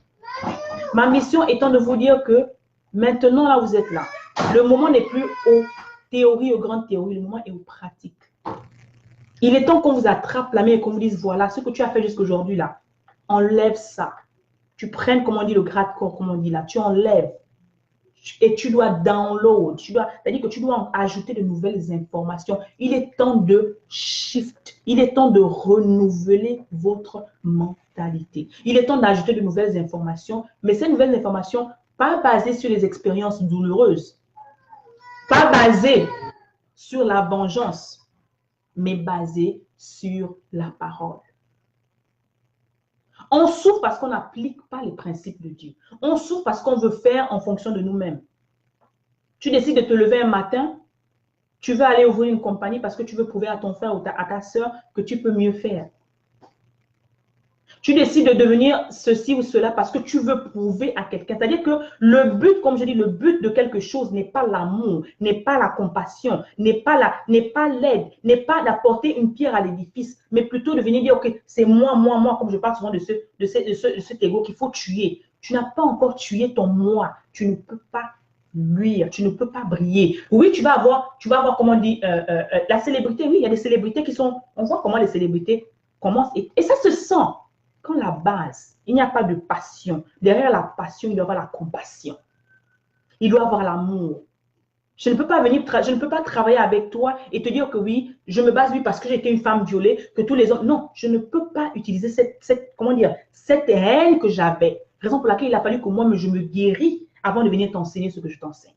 Ma mission étant de vous dire que maintenant, là, vous êtes là. Le moment n'est plus aux théories, aux grandes théories. Le moment est aux pratiques. Il est temps qu'on vous attrape la main et qu'on vous dise, voilà, ce que tu as fait jusqu'aujourd'hui, là, enlève ça. Tu prennes, comme on dit, le gras-de-corps, comme on dit là, tu enlèves. Et tu dois download. C'est-à-dire que tu dois ajouter de nouvelles informations. Il est temps de shift. Il est temps de renouveler votre mentalité. Il est temps d'ajouter de nouvelles informations, mais ces nouvelles informations, pas basées sur les expériences douloureuses. Pas basé sur la vengeance, mais basé sur la parole. On souffre parce qu'on n'applique pas les principes de Dieu. On souffre parce qu'on veut faire en fonction de nous-mêmes. Tu décides de te lever un matin, tu veux aller ouvrir une compagnie parce que tu veux prouver à ton frère ou à ta soeur que tu peux mieux faire. Tu décides de devenir ceci ou cela parce que tu veux prouver à quelqu'un. C'est-à-dire que le but, comme je dis, le but de quelque chose n'est pas l'amour, n'est pas la compassion, n'est pas l'aide, n'est pas d'apporter une pierre à l'édifice, mais plutôt de venir dire, OK, c'est moi, comme je parle souvent de cet ego qu'il faut tuer. Tu n'as pas encore tué ton moi. Tu ne peux pas luire, tu ne peux pas briller. Oui, tu vas avoir comment on dit, la célébrité. Oui, il y a des célébrités qui sont, on voit comment les célébrités commencent et ça se sent. Quand la base, il n'y a pas de passion. Derrière la passion, il doit y avoir la compassion. Il doit y avoir l'amour. Je ne peux pas je ne peux pas travailler avec toi et te dire que oui, je me base oui parce que j'étais une femme violée, que tous les hommes. Non, je ne peux pas utiliser cette haine que j'avais. Raison pour laquelle il a fallu que moi, je me guéris avant de venir t'enseigner ce que je t'enseigne.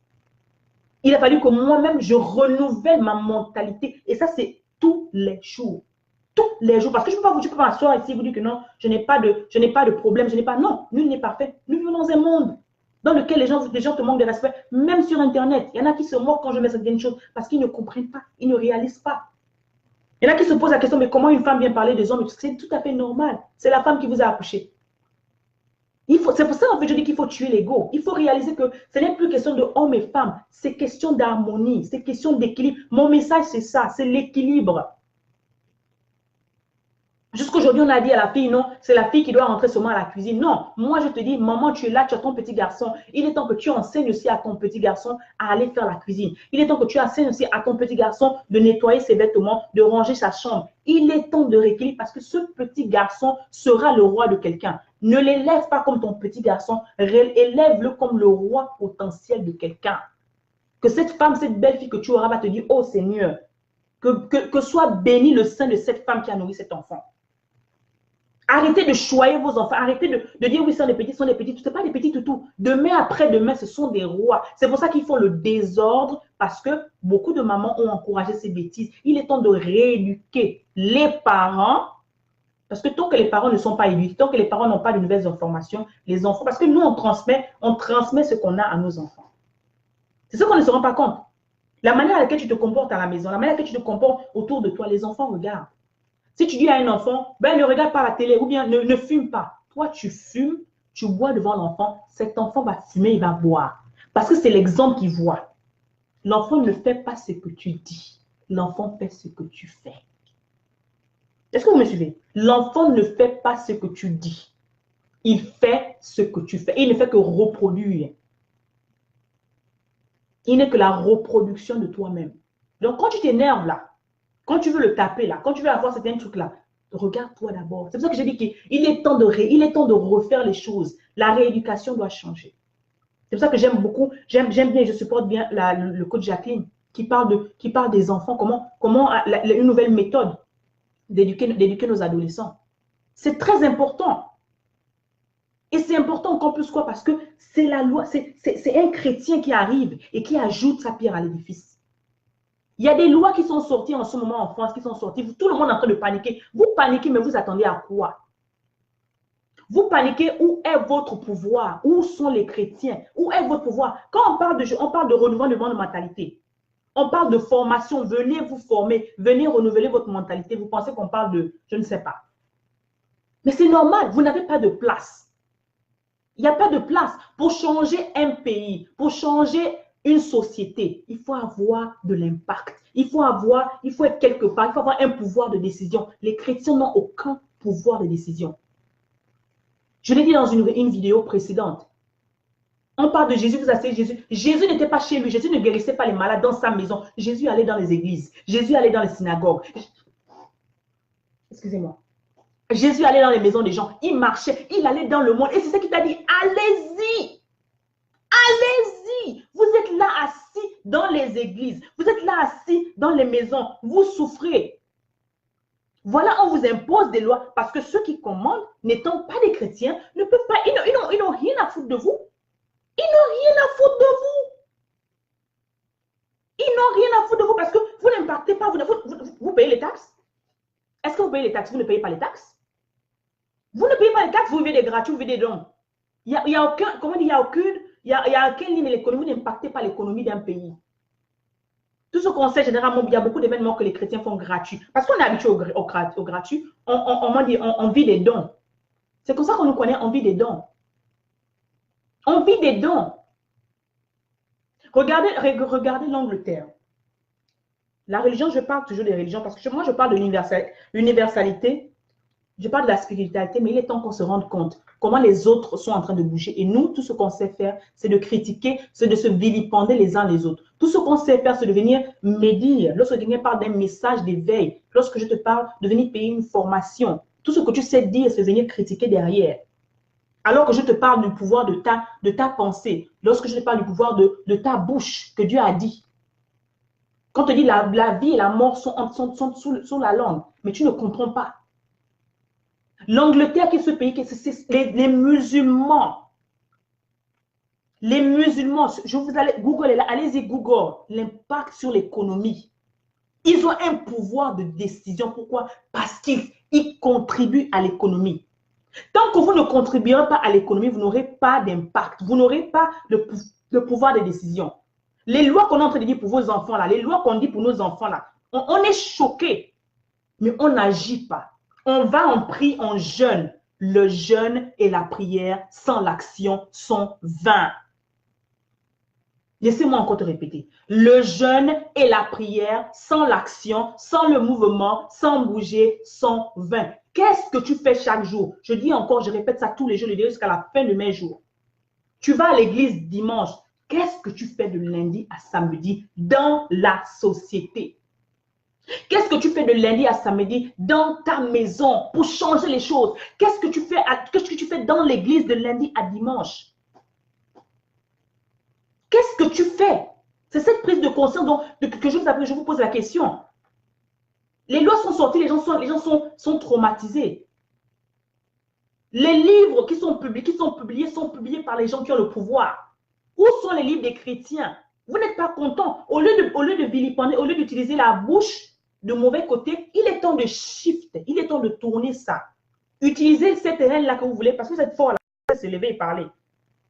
Il a fallu que moi-même, je renouvelle ma mentalité. Et ça, c'est tous les jours. Tous les jours. Parce que je ne peux pas m'asseoir ici et vous dire que non, je n'ai pas de problème, non, nul n'est parfait. Nous vivons dans un monde dans lequel les gens te manquent de respect, même sur Internet. Il y en a qui se moquent quand je mets certaines choses parce qu'ils ne comprennent pas, ils ne réalisent pas. Il y en a qui se posent la question, mais comment une femme vient parler des hommes? C'est tout à fait normal. C'est la femme qui vous a accouché. C'est pour ça, en fait, je dis qu'il faut tuer l'ego. Il faut réaliser que ce n'est plus question de homme et femme. C'est question d'harmonie, c'est question d'équilibre. Mon message, c'est ça, c'est l'équilibre. Jusqu'aujourd'hui, on a dit à la fille, non, c'est la fille qui doit rentrer seulement à la cuisine. Non, moi, je te dis, maman, tu es là, tu as ton petit garçon. Il est temps que tu enseignes aussi à ton petit garçon à aller faire la cuisine. Il est temps que tu enseignes aussi à ton petit garçon de nettoyer ses vêtements, de ranger sa chambre. Il est temps de rééquilibrer parce que ce petit garçon sera le roi de quelqu'un. Ne l'élève pas comme ton petit garçon, élève-le comme le roi potentiel de quelqu'un. Que cette femme, cette belle fille que tu auras va te dire, oh Seigneur, que soit béni le sein de cette femme qui a nourri cet enfant. Arrêtez de choyer vos enfants. Arrêtez de dire oui, ce sont des petits, ce sont des petits. Ce n'est pas des petits toutous. Demain après demain, ce sont des rois. C'est pour ça qu'ils font le désordre parce que beaucoup de mamans ont encouragé ces bêtises. Il est temps de rééduquer les parents parce que tant que les parents ne sont pas éduqués, tant que les parents n'ont pas de nouvelles informations, les enfants, parce que nous, on transmet ce qu'on a à nos enfants. C'est ce qu'on ne se rend pas compte. La manière à laquelle tu te comportes à la maison, la manière à laquelle tu te comportes autour de toi, les enfants regardent. Si tu dis à un enfant, ben ne regarde pas la télé ou bien ne fume pas. Toi, tu fumes, tu bois devant l'enfant. Cet enfant va fumer, il va boire. Parce que c'est l'exemple qu'il voit. L'enfant ne fait pas ce que tu dis. L'enfant fait ce que tu fais. Est-ce que vous me suivez? L'enfant ne fait pas ce que tu dis. Il fait ce que tu fais. Il ne fait que reproduire. Il n'est que la reproduction de toi-même. Donc, quand tu t'énerves là, quand tu veux le taper là, quand tu veux avoir certains trucs là, regarde-toi d'abord. C'est pour ça que j'ai dit qu'il est temps de refaire les choses. La rééducation doit changer. C'est pour ça que j'aime beaucoup, j'aime bien, je supporte bien le coach Jacqueline qui parle des enfants, comment une nouvelle méthode d'éduquer nos adolescents. C'est très important. Et c'est important encore plus quoi? Parce que c'est la loi, c'est un chrétien qui arrive et qui ajoute sa pierre à l'édifice. Il y a des lois qui sont sorties en ce moment en France, qui sont sorties. Tout le monde est en train de paniquer. Vous paniquez, mais vous attendez à quoi? Vous paniquez, où est votre pouvoir? Où sont les chrétiens? Où est votre pouvoir? Quand on parle de renouvellement de mentalité. On parle de formation. Venez vous former. Venez renouveler votre mentalité. Vous pensez qu'on parle de, je ne sais pas. Mais c'est normal, vous n'avez pas de place. Il n'y a pas de place. Pour changer un pays, pour changer une société, il faut avoir de l'impact. Il faut être quelque part, il faut avoir un pouvoir de décision. Les chrétiens n'ont aucun pouvoir de décision. Je l'ai dit dans une vidéo précédente. On parle de Jésus, vous asseyez Jésus. Jésus n'était pas chez lui, Jésus ne guérissait pas les malades dans sa maison. Jésus allait dans les églises, Jésus allait dans les synagogues. Excusez-moi. Jésus allait dans les maisons des gens, il marchait, il allait dans le monde. Et c'est ça qu'il t'a dit, allez-y. Allez-y, vous êtes là assis dans les églises, vous êtes là assis dans les maisons, vous souffrez. Voilà, on vous impose des lois parce que ceux qui commandent, n'étant pas des chrétiens, ne peuvent pas, ils n'ont rien à foutre de vous. Ils n'ont rien à foutre de vous. n'ont rien à foutre de vous parce que vous n'impactez pas, vous payez les taxes. Est-ce que vous payez les taxes? Vous ne payez pas les taxes. Vous ne payez pas les taxes, vous vivez des gratuits, vous vivez des dons. Il n'y a aucun, comment dire, il y a aucune ligne de l'économie, vous n'impactez pas l'économie d'un pays. Tout ce qu'on sait généralement, il y a beaucoup d'événements que les chrétiens font gratuits. Parce qu'on est habitué au gratuit, on vit des dons. C'est comme ça qu'on nous connaît, on vit des dons. On vit des dons. Regardez l'Angleterre. La religion, je parle toujours des religions parce que moi, je parle de l'universalité, je parle de la spiritualité, mais il est temps qu'on se rende compte comment les autres sont en train de bouger. Et nous, tout ce qu'on sait faire, c'est de critiquer, c'est de se vilipender les uns les autres. Tout ce qu'on sait faire, c'est de venir médire. Lorsque quelqu'un parle d'un message d'éveil, lorsque je te parle de venir payer une formation, tout ce que tu sais dire, c'est venir critiquer derrière. Alors que je te parle du pouvoir de ta pensée, lorsque je te parle du pouvoir de ta bouche que Dieu a dit. Quand on te dit la vie et la mort sont sous la langue, mais tu ne comprends pas. L'Angleterre, qui est ce pays, les musulmans. Les musulmans, je vous allez Google, allez-y Google, l'impact sur l'économie. Ils ont un pouvoir de décision. Pourquoi? Parce qu'ils contribuent à l'économie. Tant que vous ne contribuerez pas à l'économie, vous n'aurez pas d'impact. Vous n'aurez pas le pouvoir de décision. Les lois qu'on est en train de dire pour vos enfants, là, les lois qu'on dit pour nos enfants, là, on est choqués, mais on n'agit pas. On va en prier, on jeûne. Le jeûne et la prière sans l'action sont vains. Laissez-moi encore te répéter. Le jeûne et la prière sans l'action, sans le mouvement, sans bouger, sont vains. Qu'est-ce que tu fais chaque jour? Je dis encore, je répète ça tous les jours, je le dirai jusqu'à la fin de mes jours. Tu vas à l'église dimanche. Qu'est-ce que tu fais de lundi à samedi dans la société? Qu'est-ce que tu fais de lundi à samedi dans ta maison pour changer les choses? Qu'est-ce que tu fais dans l'église de lundi à dimanche? Qu'est-ce que tu fais? C'est cette prise de conscience que je vous pose la question. Les lois sont sorties, les gens sont traumatisés. Les livres qui sont publiés par les gens qui ont le pouvoir. Où sont les livres des chrétiens? Vous n'êtes pas content. Au lieu de vilipender, au lieu d'utiliser la bouche de mauvais côté, il est temps de shift. Il est temps de tourner ça. Utilisez cette haine-là que vous voulez parce que vous êtes fort là. Vous pouvez se lever et parler.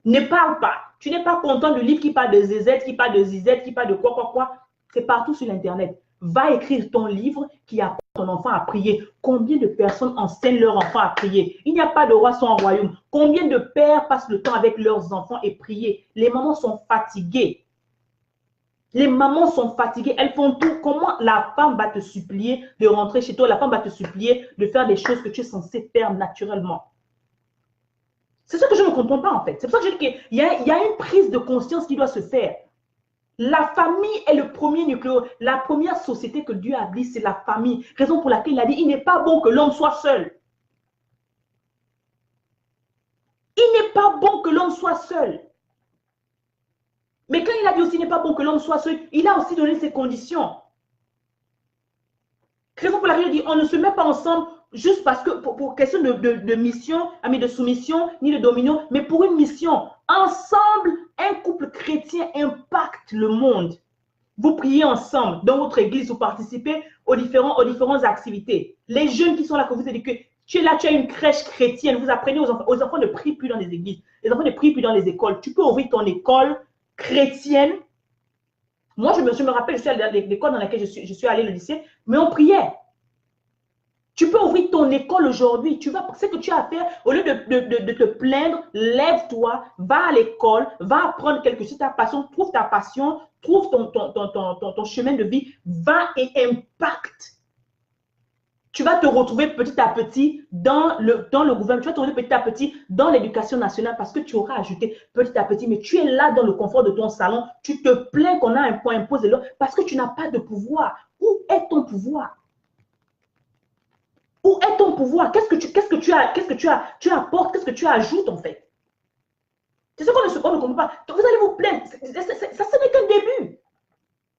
Ne parle pas. Tu n'es pas content du livre qui parle de ZZ, qui parle de ZZ, qui parle de quoi. C'est partout sur l'Internet. Va écrire ton livre qui apprend ton enfant à prier. Combien de personnes enseignent leur enfant à prier? Il n'y a pas de roi sans royaume. Combien de pères passent le temps avec leurs enfants et prier? Les mamans sont fatiguées. Les mamans sont fatiguées. Elles font tout. Comment la femme va te supplier de rentrer chez toi? La femme va te supplier de faire des choses que tu es censé faire naturellement. C'est ça que je ne comprends pas en fait. C'est pour ça que je dis qu'il y a une prise de conscience qui doit se faire. La famille est le premier nucléo. La première société que Dieu a dit, c'est la famille. Raison pour laquelle il a dit, il n'est pas bon que l'homme soit seul. Il n'est pas bon que l'homme soit seul. Mais quand il a dit aussi, il n'est pas bon que l'homme soit seul, il a aussi donné ses conditions. Raison pour laquelle il dit, on ne se met pas ensemble juste parce que pour question de mission, de soumission, ni de dominion, mais pour une mission. Ensemble, un couple chrétien impacte le monde. Vous priez ensemble dans votre église, vous participez aux différentes activités. Les jeunes qui sont là, que vous éduquez, tu es là, tu as une crèche chrétienne, vous apprenez aux enfants ne prient plus dans les églises, les enfants ne prient plus dans les écoles. Tu peux ouvrir ton école chrétienne. Moi, je me rappelle, je suis allée à l'école dans laquelle je suis allée, le lycée, mais on priait. Tu peux ouvrir ton école aujourd'hui. Tu vas, ce que tu as à faire, au lieu de te plaindre, lève-toi, va à l'école, va apprendre quelque chose, ta passion, trouve ton chemin de vie, va et impacte. Tu vas te retrouver petit à petit dans le gouvernement, tu vas te retrouver petit à petit dans l'éducation nationale parce que tu auras ajouté petit à petit, mais tu es là dans le confort de ton salon, tu te plains qu'on a un point imposé là parce que tu n'as pas de pouvoir. Où est ton pouvoir? Où est ton pouvoir? Qu'est-ce que tu apportes? Qu'est-ce que tu ajoutes en fait? C'est ce qu'on ne comprend pas. Donc, vous allez vous plaindre. Ça, ce n'est qu'un début.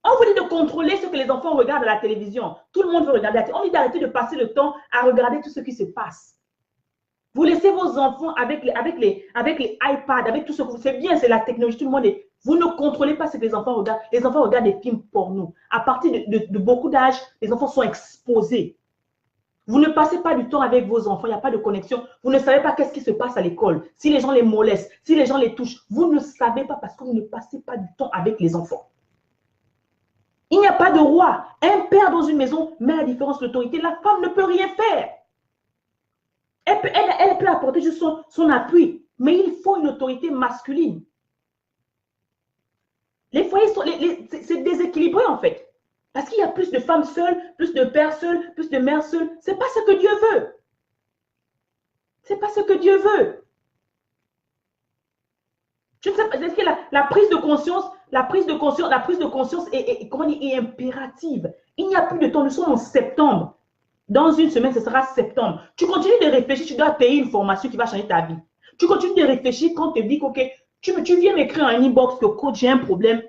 On vous dit de contrôler ce que les enfants regardent à la télévision. Tout le monde veut regarder la télévision. On dit d'arrêter de passer le temps à regarder tout ce qui se passe. Vous laissez vos enfants avec les iPads, avec tout ce que vous... C'est bien, c'est la technologie. Tout le monde est... Vous ne contrôlez pas ce que les enfants regardent. Les enfants regardent des films porno. À partir de beaucoup d'âge, les enfants sont exposés. Vous ne passez pas du temps avec vos enfants, il n'y a pas de connexion. Vous ne savez pas qu'est-ce qui se passe à l'école. Si les gens les molestent, si les gens les touchent, vous ne savez pas parce que vous ne passez pas du temps avec les enfants. Il n'y a pas de roi. Un père dans une maison met la différence d'autorité. La femme ne peut rien faire. Elle peut apporter juste son appui, mais il faut une autorité masculine. Les foyers c'est déséquilibré en fait. Parce qu'il y a plus de femmes seules, plus de pères seuls, plus de mères seules. Ce n'est pas ce que Dieu veut. Ce n'est pas ce que Dieu veut. Je ne sais pas, est-ce que la prise de conscience est impérative. Il n'y a plus de temps, nous sommes en septembre. Dans une semaine, ce sera septembre. Tu continues de réfléchir, tu dois payer une formation qui va changer ta vie. Tu continues de réfléchir quand tu te dis que okay, tu viens m'écrire en inbox que coach, j'ai un problème.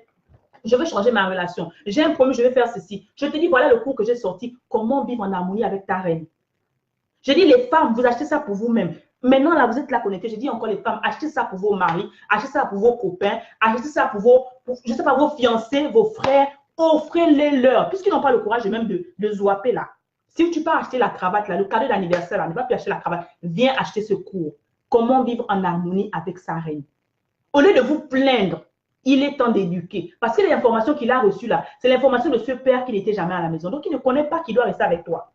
Je veux changer ma relation. J'ai un problème, je vais faire ceci. Je te dis, voilà le cours que j'ai sorti. Comment vivre en harmonie avec ta reine. Je dis, les femmes, vous achetez ça pour vous-même. Maintenant, là, vous êtes là connectés. Je dis encore les femmes, achetez ça pour vos maris, achetez ça pour vos copains, achetez ça pour je sais pas, vos fiancés, vos frères. Offrez-les leur. Puisqu'ils n'ont pas le courage même de zwapper là. Si tu peux acheter la cravate là, le cadeau d'anniversaire là, ne va plus acheter la cravate. Viens acheter ce cours. Comment vivre en harmonie avec sa reine. Au lieu de vous plaindre, il est temps d'éduquer. Parce que l'information qu'il a reçue là, c'est l'information de ce père qui n'était jamais à la maison. Donc, il ne connaît pas qu'il doit rester avec toi.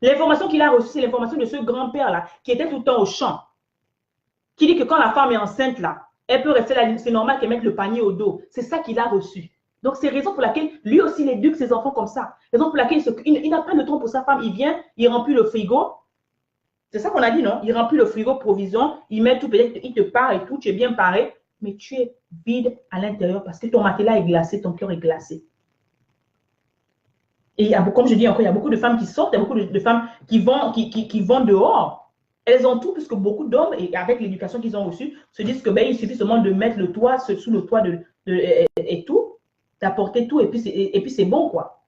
L'information qu'il a reçue, c'est l'information de ce grand-père là, qui était tout le temps au champ. Qui dit que quand la femme est enceinte là, elle peut rester là, c'est normal qu'elle mette le panier au dos. C'est ça qu'il a reçu. Donc, c'est raison pour laquelle lui aussi, il éduque ses enfants comme ça. Raison pour laquelle il n'a pas de temps pour sa femme. Il vient, il remplit le frigo. C'est ça qu'on a dit, non? Il remplit le frigo provision, il met tout, peut-être, il te part et tout, tu es bien paré. Mais tu es vide à l'intérieur parce que ton matelas est glacé, ton cœur est glacé. Et comme je dis encore, il y a beaucoup de femmes qui sortent, il y a beaucoup de femmes qui vont dehors. Elles ont tout, puisque beaucoup d'hommes, et avec l'éducation qu'ils ont reçue, se disent que il suffit seulement de mettre le toit sous le toit et tout, d'apporter tout, et puis c'est bon, quoi.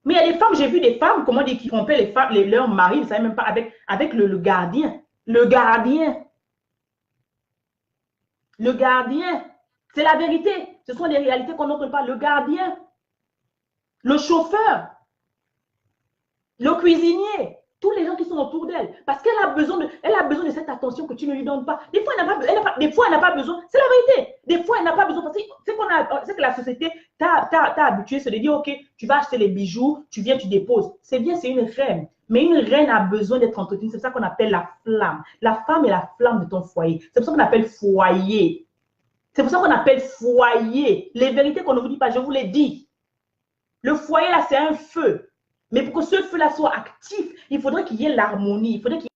Mais il y a des femmes, j'ai vu des femmes, comment dire, qui trompaient leurs maris, ils ne savaient même pas, avec le gardien. Le gardien. Le gardien, c'est la vérité. Ce sont des réalités qu'on n'entend pas. Le gardien, le chauffeur, le cuisinier, tous les gens qui sont autour d'elle. Parce qu'elle a besoin de cette attention que tu ne lui donnes pas. Des fois, elle n'a pas besoin. C'est la vérité. Des fois, elle n'a pas besoin. Parce que c'est que la société t'a habitué, c'est de dire, OK, tu vas acheter les bijoux, tu viens, tu déposes. C'est bien, c'est une reine. Mais une reine a besoin d'être entretenue. C'est ça qu'on appelle la flamme. La femme est la flamme de ton foyer. C'est pour ça qu'on appelle foyer. C'est pour ça qu'on appelle foyer. Les vérités qu'on ne vous dit pas, je vous les dis. Le foyer, là, c'est un feu. Mais pour que ce feu-là soit actif, il faudrait qu'il y ait l'harmonie. Il faudrait qu'il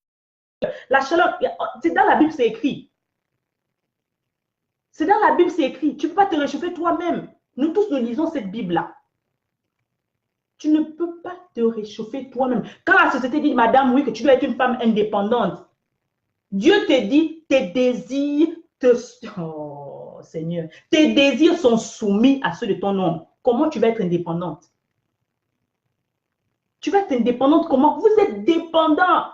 y ait la chaleur. C'est dans la Bible, c'est écrit. C'est dans la Bible, c'est écrit. Tu ne peux pas te réchauffer toi-même. Nous tous, nous lisons cette Bible-là. Tu ne peux pas te réchauffer toi-même. Quand la société dit, madame, oui, que tu dois être une femme indépendante, Dieu te dit, tes désirs Oh, Seigneur, tes désirs sont soumis à ceux de ton homme. Comment tu vas être indépendante? Tu vas être indépendante comment? Vous êtes dépendant.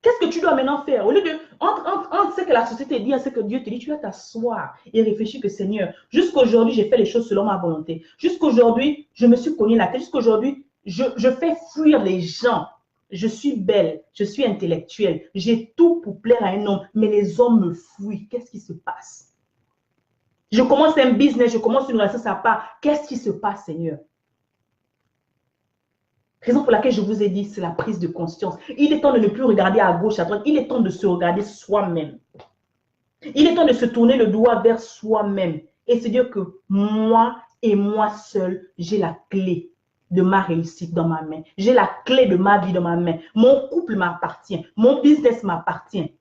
Qu'est-ce que tu dois maintenant faire? Au lieu de, entre ce que la société dit et ce que Dieu te dit, tu dois t'asseoir et réfléchir que Seigneur, jusqu'aujourd'hui, j'ai fait les choses selon ma volonté. Jusqu'aujourd'hui, je me suis cogné la tête. Jusqu'aujourd'hui, je fais fuir les gens. Je suis belle, je suis intellectuelle, j'ai tout pour plaire à un homme, mais les hommes me fuient. Qu'est-ce qui se passe? Je commence un business, je commence une relation, ça part. Qu'est-ce qui se passe, Seigneur? Raison pour laquelle je vous ai dit, c'est la prise de conscience. Il est temps de ne plus regarder à gauche, à droite. Il est temps de se regarder soi-même. Il est temps de se tourner le doigt vers soi-même et se dire que moi et moi seul, j'ai la clé de ma réussite dans ma main. J'ai la clé de ma vie dans ma main. Mon couple m'appartient. Mon business m'appartient.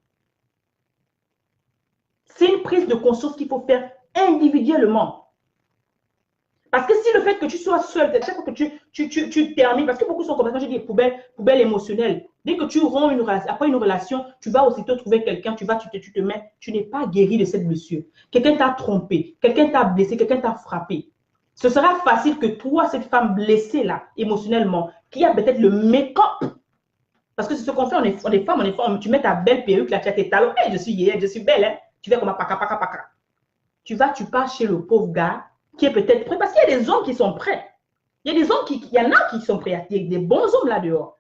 C'est une prise de conscience qu'il faut faire individuellement. Parce que si le fait que tu sois seul, chaque fois que tu termines, parce que beaucoup sont comme ça, quand je dis poubelle émotionnelle, dès que tu romps une relation, après une relation, tu vas aussitôt trouver quelqu'un, tu te mets, tu n'es pas guéri de cette blessure. Quelqu'un t'a trompé, quelqu'un t'a blessé, quelqu'un t'a frappé. Ce sera facile que toi, cette femme blessée là, émotionnellement, qui a peut-être le make-up, parce que c'est ce qu'on fait, on est femmes, tu mets ta belle perruque là, tu as tes talons, hey, je suis belle, hein? Tu fais comme un paka. tu pars chez le pauvre gars qui est peut-être prêt, parce qu'il y a des hommes qui sont prêts. Il y a des hommes il y en a qui sont prêts. Il y a des bons hommes là dehors.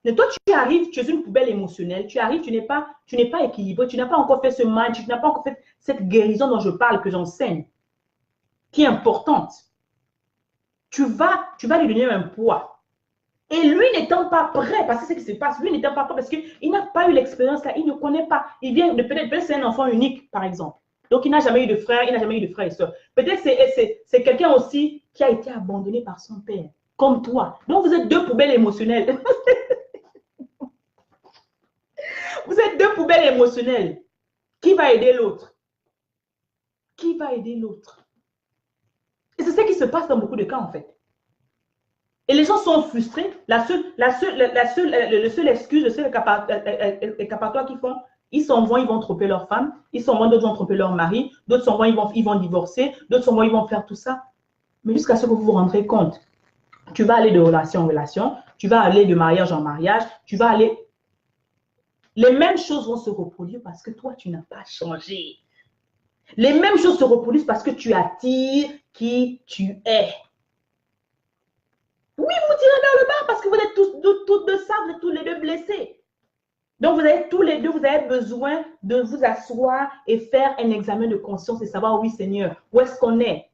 Mais toi, tu arrives, tu es une poubelle émotionnelle, tu arrives, tu n'es pas équilibré, tu n'as pas encore fait ce match, tu n'as pas encore fait cette guérison dont je parle, que j'enseigne, qui est importante. Tu vas lui donner un poids. Et lui n'étant pas prêt, parce que c'est ce qui se passe, lui n'étant pas prêt, parce qu'il n'a pas eu l'expérience là, il ne connaît pas. Il vient de peut-être c'est un enfant unique, par exemple. Donc, il n'a jamais eu de frère, il n'a jamais eu de frère et soeur. Peut-être c'est quelqu'un aussi qui a été abandonné par son père, comme toi. Donc, vous êtes deux poubelles émotionnelles. Vous êtes deux poubelles émotionnelles. Qui va aider l'autre? Qui va aider l'autre? Et c'est ce qui se passe dans beaucoup de cas, en fait. Et les gens sont frustrés. Le seul excuse, le seul échappatoire qu'ils font, ils s'en vont, ils vont tromper leur femme. Ils s'en vont, d'autres vont tromper leur mari. D'autres s'en vont, ils vont divorcer. D'autres s'en vont, ils vont faire tout ça. Mais jusqu'à ce que vous vous rendrez compte, tu vas aller de relation en relation, tu vas aller de mariage en mariage, tu vas aller... Les mêmes choses vont se reproduire parce que toi, tu n'as pas changé. Les mêmes choses se reproduisent parce que tu attires qui tu es. Oui, vous tirez vers le bas parce que vous êtes tous de ça, vous êtes tous les deux blessés. Donc, vous avez tous les deux, vous avez besoin de vous asseoir et faire un examen de conscience et savoir, oui, Seigneur, où est-ce qu'on est?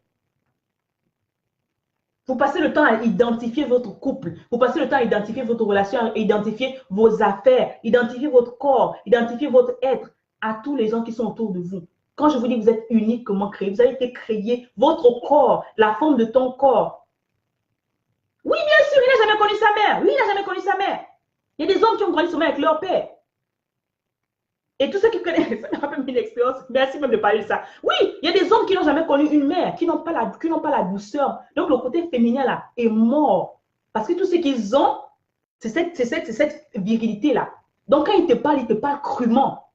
Vous passez le temps à identifier votre couple, vous passez le temps à identifier votre relation, à identifier vos affaires, identifier votre corps, identifier votre être à tous les gens qui sont autour de vous. Quand je vous dis que vous êtes uniquement créé, vous avez été créé, votre corps, la forme de ton corps. Oui, bien sûr, il n'a jamais connu sa mère. Oui, il n'a jamais connu sa mère. Il y a des hommes qui ont grandi seulement avec leur père. Et tous ceux qui connaissent, ça m'a fait une expérience, merci même de parler de ça. Oui, il y a des hommes qui n'ont jamais connu une mère, qui n'ont pas la douceur. Donc, le côté féminin là est mort. Parce que tout ce qu'ils ont, c'est cette virilité-là. Donc, quand il te parle crûment.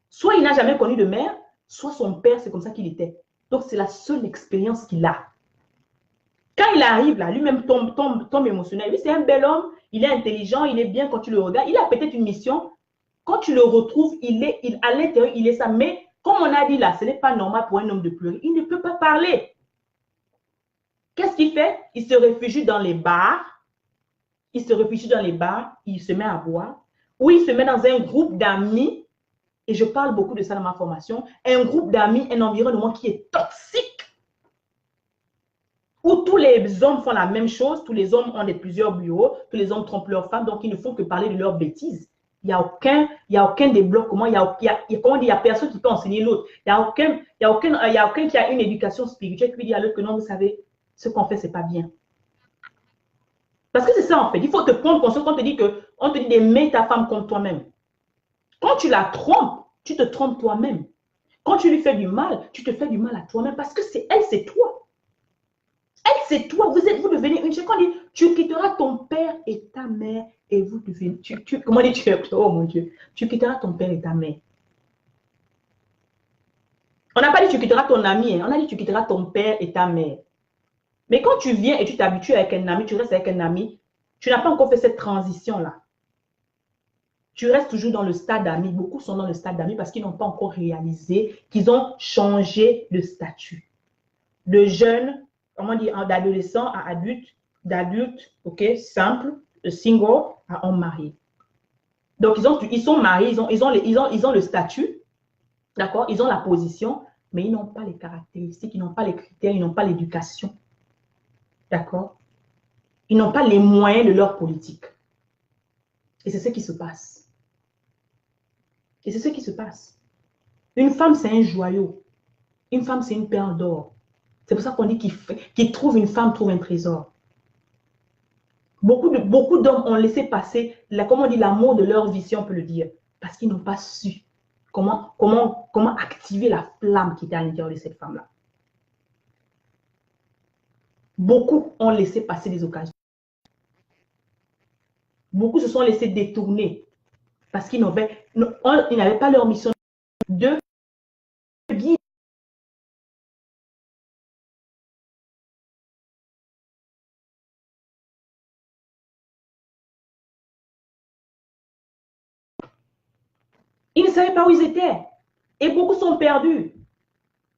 Soit il n'a jamais connu de mère, soit son père, c'est comme ça qu'il était. Donc, c'est la seule expérience qu'il a. Quand il arrive là, lui-même tombe émotionnel. Lui, c'est un bel homme, il est intelligent, il est bien quand tu le regardes. Il a peut-être une mission. Quand tu le retrouves, à l'intérieur, il est ça. Mais comme on a dit là, ce n'est pas normal pour un homme de pleurer. Il ne peut pas parler. Qu'est-ce qu'il fait? Il se réfugie dans les bars. Il se réfugie dans les bars. Il se met à boire. Ou il se met dans un groupe d'amis. Et je parle beaucoup de ça dans ma formation. Un groupe d'amis, un environnement qui est toxique. Où tous les hommes font la même chose. Tous les hommes ont plusieurs bureaux. Tous les hommes trompent leurs femmes. Donc, ils ne font que parler de leurs bêtises. Il n'y a aucun débloquement, il n'y a personne qui peut enseigner l'autre. Il n'y a aucun qui a une éducation spirituelle qui dit à l'autre que non, vous savez, ce qu'on fait, ce n'est pas bien. Parce que c'est ça en fait. Il faut te prendre conscience quand on te dit d'aimer ta femme comme toi-même. Quand tu la trompes, tu te trompes toi-même. Quand tu lui fais du mal, tu te fais du mal à toi-même parce que c'est elle, c'est toi. Elle, c'est toi. Vous devenez une chose. Quand on dit, tu quitteras ton père et ta mère et vous devenez. Comment dire, oh mon Dieu. Tu quitteras ton père et ta mère. On n'a pas dit tu quitteras ton ami. Hein. On a dit tu quitteras ton père et ta mère. Mais quand tu viens et tu t'habitues avec un ami, tu restes avec un ami, tu n'as pas encore fait cette transition-là. Tu restes toujours dans le stade ami. Beaucoup sont dans le stade ami parce qu'ils n'ont pas encore réalisé qu'ils ont changé de statut. De jeune, comment dire, d'adolescent à adulte, d'adulte, ok, simple, de single à homme marié. Donc, ils sont mariés, ils ont le statut, d'accord, ils ont la position, mais ils n'ont pas les caractéristiques, ils n'ont pas les critères, ils n'ont pas l'éducation, d'accord. Ils n'ont pas les moyens de leur politique. Et c'est ce qui se passe. Et c'est ce qui se passe. Une femme, c'est un joyau. Une femme, c'est une perle d'or. C'est pour ça qu'on dit qu'il trouve une femme, trouve un trésor. Beaucoup d'hommes ont laissé passer, comment on dit, l'amour de leur vie, si on peut le dire, parce qu'ils n'ont pas su comment activer la flamme qui était à l'intérieur de cette femme-là. Beaucoup ont laissé passer des occasions. Beaucoup se sont laissés détourner parce qu'ils n'avaient pas leur mission de guider. Ils ne savaient pas où ils étaient. Et beaucoup sont perdus.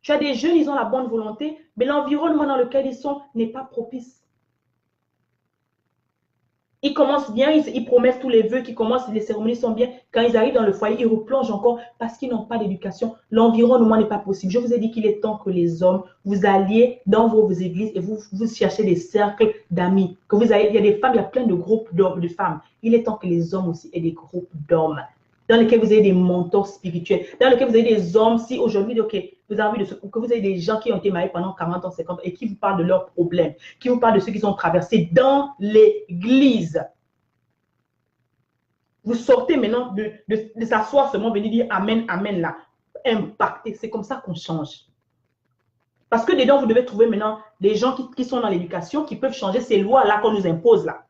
Tu as des jeunes, ils ont la bonne volonté, mais l'environnement dans lequel ils sont n'est pas propice. Ils commencent bien, ils promettent tous les vœux, qui commencent, les cérémonies sont bien. Quand ils arrivent dans le foyer, ils replongent encore parce qu'ils n'ont pas d'éducation. L'environnement n'est pas possible. Je vous ai dit qu'il est temps que les hommes, vous alliez dans vos églises et vous cherchez des cercles d'amis. Que vous ayez, il y a des femmes, il y a plein de groupes d'hommes, de femmes. Il est temps que les hommes aussi aient des groupes d'hommes dans lesquels vous avez des mentors spirituels, dans lesquels vous avez des hommes, si aujourd'hui, ok, vous avez envie que vous avez des gens qui ont été mariés pendant 40 ans, 50 ans et qui vous parlent de leurs problèmes, qui vous parlent de ce qu'ils ont traversé dans l'église. Vous sortez maintenant de s'asseoir seulement, venir dire Amen, Amen là, impacté. C'est comme ça qu'on change. Parce que dedans, vous devez trouver maintenant des gens qui sont dans l'éducation, qui peuvent changer ces lois-là qu'on nous impose là.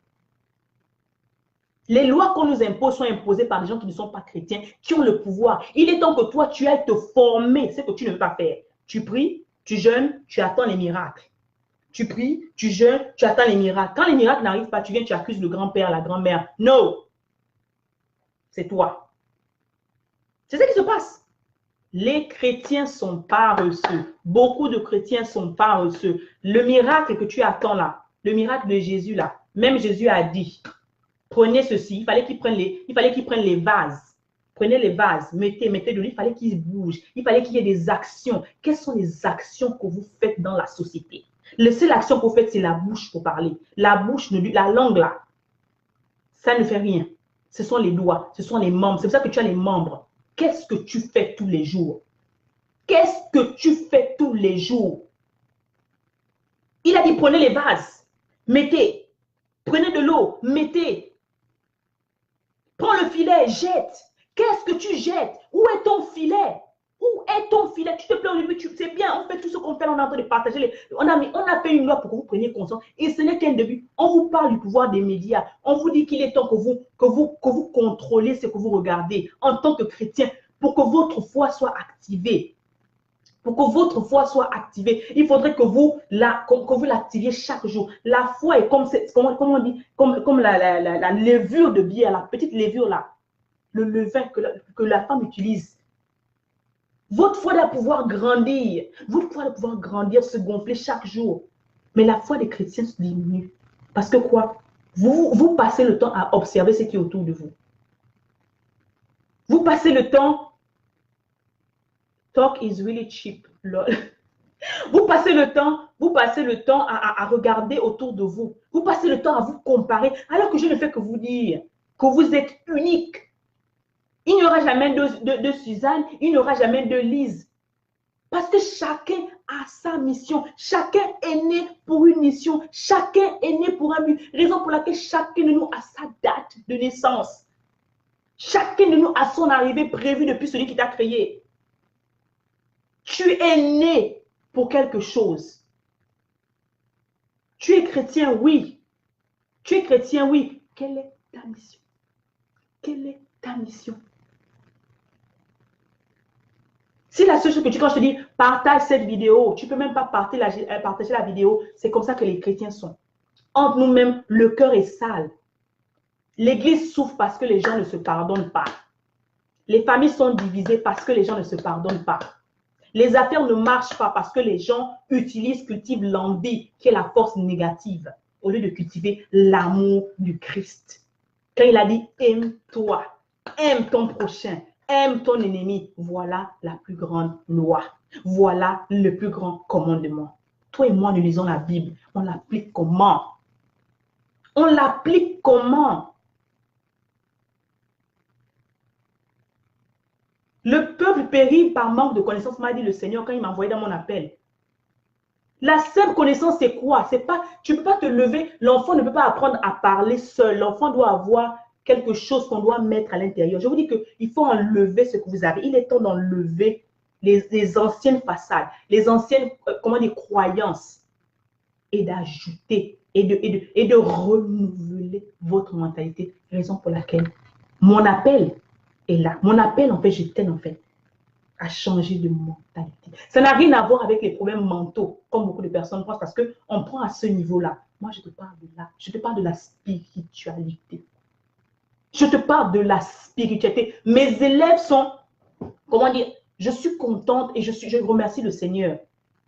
Les lois qu'on nous impose sont imposées par des gens qui ne sont pas chrétiens, qui ont le pouvoir. Il est temps que toi, tu ailles te former, ce que tu ne veux pas faire. Tu pries, tu jeûnes, tu attends les miracles. Tu pries, tu jeûnes, tu attends les miracles. Quand les miracles n'arrivent pas, tu viens, tu accuses le grand-père, la grand-mère. Non! C'est toi. C'est ce qui se passe. Les chrétiens sont paresseux. Beaucoup de chrétiens sont paresseux. Le miracle que tu attends là, le miracle de Jésus là, même Jésus a dit, prenez ceci, il fallait qu'ils prennent les vases. Prenez les vases, mettez de l'huile, il fallait qu'ils bougent, il fallait qu'il y ait des actions. Quelles sont les actions que vous faites dans la société? La seule action que vous faites, c'est la bouche pour parler. La bouche, la langue là, ça ne fait rien. Ce sont les doigts, ce sont les membres. C'est pour ça que tu as les membres. Qu'est-ce que tu fais tous les jours? Qu'est-ce que tu fais tous les jours? Il a dit, prenez les vases, mettez. Prenez de l'eau, mettez. Prends le filet, jette. Qu'est-ce que tu jettes? Où est ton filet? Où est ton filet? Tu te plains au début, tu sais bien, on fait tout ce qu'on fait, on est en train de partager. On a fait une loi pour que vous preniez conscience. Et ce n'est qu'un début. On vous parle du pouvoir des médias. On vous dit qu'il est temps que vous contrôlez ce que vous regardez en tant que chrétien pour que votre foi soit activée. Pour que votre foi soit activée, il faudrait que vous l'activiez chaque jour. La foi est comme on dit, comme la levure de bière, la petite levure là, le levain que la femme utilise. Votre foi doit pouvoir grandir. Votre foi doit pouvoir grandir, se gonfler chaque jour. Mais la foi des chrétiens se diminue. Parce que quoi? Vous passez le temps à observer ce qui est autour de vous. Vous passez le temps. Talk is really cheap. Lol. Vous passez le temps à regarder autour de vous. Vous passez le temps à vous comparer, alors que je ne fais que vous dire que vous êtes unique. Il n'y aura jamais de Suzanne, il n'y aura jamais de Lise. Parce que chacun a sa mission. Chacun est né pour une mission. Chacun est né pour un but. Raison pour laquelle chacun de nous a sa date de naissance. Chacun de nous a son arrivée prévue depuis celui qui t'a créé. Tu es né pour quelque chose. Tu es chrétien, oui. Tu es chrétien, oui. Quelle est ta mission? Quelle est ta mission? Si la seule chose que quand je te dis, partage cette vidéo, tu ne peux même pas partager la vidéo. C'est comme ça que les chrétiens sont. Entre nous-mêmes, le cœur est sale. L'église souffre parce que les gens ne se pardonnent pas. Les familles sont divisées parce que les gens ne se pardonnent pas. Les affaires ne marchent pas parce que les gens cultivent l'envie, qui est la force négative, au lieu de cultiver l'amour du Christ. Quand il a dit, aime-toi, aime ton prochain, aime ton ennemi, voilà la plus grande loi. Voilà le plus grand commandement. Toi et moi, nous lisons la Bible. On l'applique comment? On l'applique comment? Le peuple périt par manque de connaissance, m'a dit le Seigneur quand il m'a envoyé dans mon appel. La simple connaissance, c'est quoi? C'est pas, tu ne peux pas te lever, l'enfant ne peut pas apprendre à parler seul. L'enfant doit avoir quelque chose qu'on doit mettre à l'intérieur. Je vous dis qu'il faut enlever ce que vous avez. Il est temps d'enlever les anciennes façades, les anciennes croyances et d'ajouter et de renouveler votre mentalité. Raison pour laquelle mon appel est là. Mon appel, en fait, je t'aide en fait à changer de mentalité. Ça n'a rien à voir avec les problèmes mentaux, comme beaucoup de personnes pensent, parce qu'on prend à ce niveau-là. Moi, je te parle de là. Je te parle de la spiritualité. Je te parle de la spiritualité. Mes élèves sont, comment dire, Je suis contente et je remercie le Seigneur.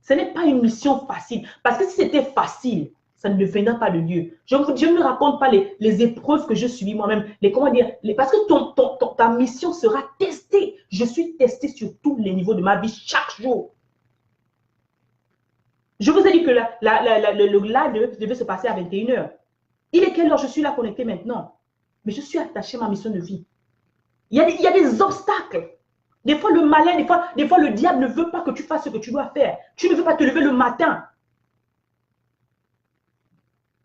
Ce n'est pas une mission facile. Parce que si c'était facile, ça ne viendra pas de Dieu. Je ne me raconte pas les épreuves que je subis moi-même. Parce que ta mission sera testée. Je suis testée sur tous les niveaux de ma vie chaque jour. Je vous ai dit que le live devait se passer à 21 h. Il est quelle heure? Je suis là connecté maintenant. Mais je suis attachée à ma mission de vie. Il y a des obstacles. Des fois, le malin, des fois, le diable ne veut pas que tu fasses ce que tu dois faire. Tu ne veux pas te lever le matin.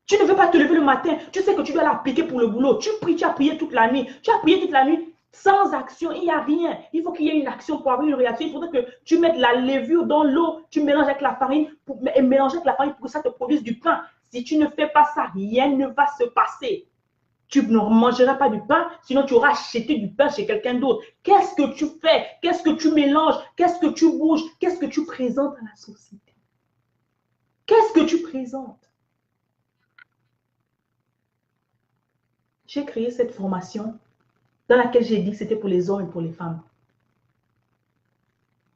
Tu ne veux pas te lever le matin. Tu sais que tu dois l'appliquer pour le boulot. Tu pries, tu as prié toute la nuit. Tu as prié toute la nuit. Sans action, il n'y a rien. Il faut qu'il y ait une action pour avoir une réaction. Il faudrait que tu mettes la levure dans l'eau. Tu mélanges avec la farine et mélanges avec la farine pour que ça te produise du pain. Si tu ne fais pas ça, rien ne va se passer. Tu ne mangeras pas du pain, sinon tu auras acheté du pain chez quelqu'un d'autre. Qu'est-ce que tu fais? Qu'est-ce que tu mélanges? Qu'est-ce que tu bouges? Qu'est-ce que tu présentes à la société? Qu'est-ce que tu présentes? J'ai créé cette formation dans laquelle j'ai dit que c'était pour les hommes et pour les femmes.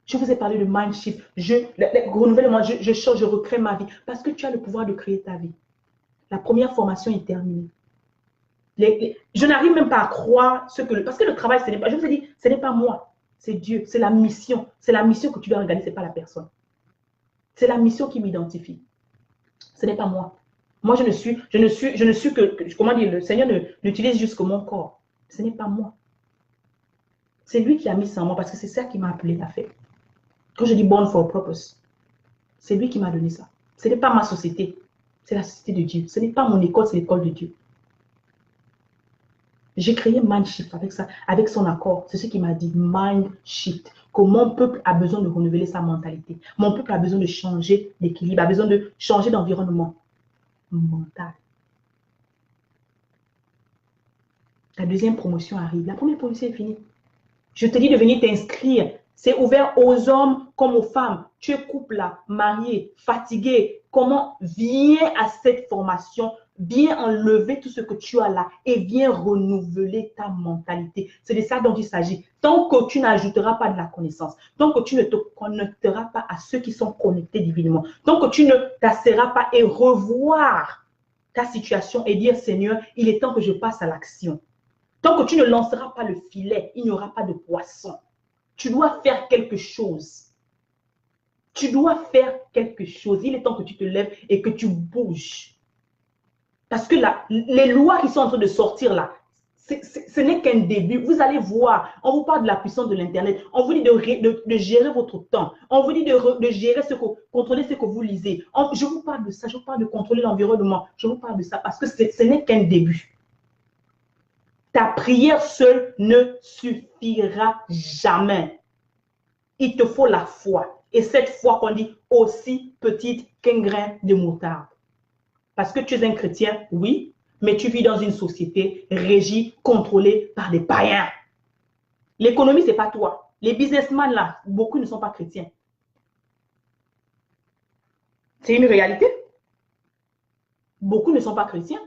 Je vous ai parlé de mind shift. Renouvellement, je change, je recrée ma vie. Parce que tu as le pouvoir de créer ta vie. La première formation est terminée. Je n'arrive même pas à croire ce que... Parce que le travail, ce n'est pas... Je vous ai dit, ce n'est pas moi. C'est Dieu. C'est la mission. C'est la mission que tu dois regarder. Ce n'est pas la personne. C'est la mission qui m'identifie. Ce n'est pas moi. Moi, je ne suis que... Comment dire? Le Seigneur n'utilise juste que mon corps. Ce n'est pas moi. C'est lui qui a mis ça en moi parce que c'est ça qui m'a appelé à faire. Quand je dis born for a purpose, c'est lui qui m'a donné ça. Ce n'est pas ma société. C'est la société de Dieu. Ce n'est pas mon école, c'est l'école de Dieu. J'ai créé Mind Shift avec ça, avec son accord. C'est ce qu'il m'a dit, Mind Shift. Que mon peuple a besoin de renouveler sa mentalité. Mon peuple a besoin de changer d'équilibre, a besoin de changer d'environnement mental. La deuxième promotion arrive. La première promotion est finie. Je te dis de venir t'inscrire. C'est ouvert aux hommes comme aux femmes. Tu es couple là, marié, fatigué. Comment? Viens à cette formation. Viens enlever tout ce que tu as là et viens renouveler ta mentalité. C'est de ça dont il s'agit. Tant que tu n'ajouteras pas de la connaissance, tant que tu ne te connecteras pas à ceux qui sont connectés divinement, tant que tu ne t'asseras pas et revoir ta situation et dire, Seigneur, il est temps que je passe à l'action. Tant que tu ne lanceras pas le filet, il n'y aura pas de poisson. Tu dois faire quelque chose. Tu dois faire quelque chose. Il est temps que tu te lèves et que tu bouges. Parce que là, les lois qui sont en train de sortir là, ce n'est qu'un début. Vous allez voir, on vous parle de la puissance de l'Internet. On vous dit de gérer votre temps. On vous dit de gérer contrôler ce que vous lisez. Je vous parle de ça. Je vous parle de contrôler l'environnement. Je vous parle de ça parce que ce n'est qu'un début. Ta prière seule ne suffira jamais. Il te faut la foi. Et cette foi qu'on dit aussi petite qu'un grain de moutarde. Parce que tu es un chrétien, oui, mais tu vis dans une société régie, contrôlée par des païens. L'économie, ce n'est pas toi. Les businessmen, là, beaucoup ne sont pas chrétiens. C'est une réalité. Beaucoup ne sont pas chrétiens.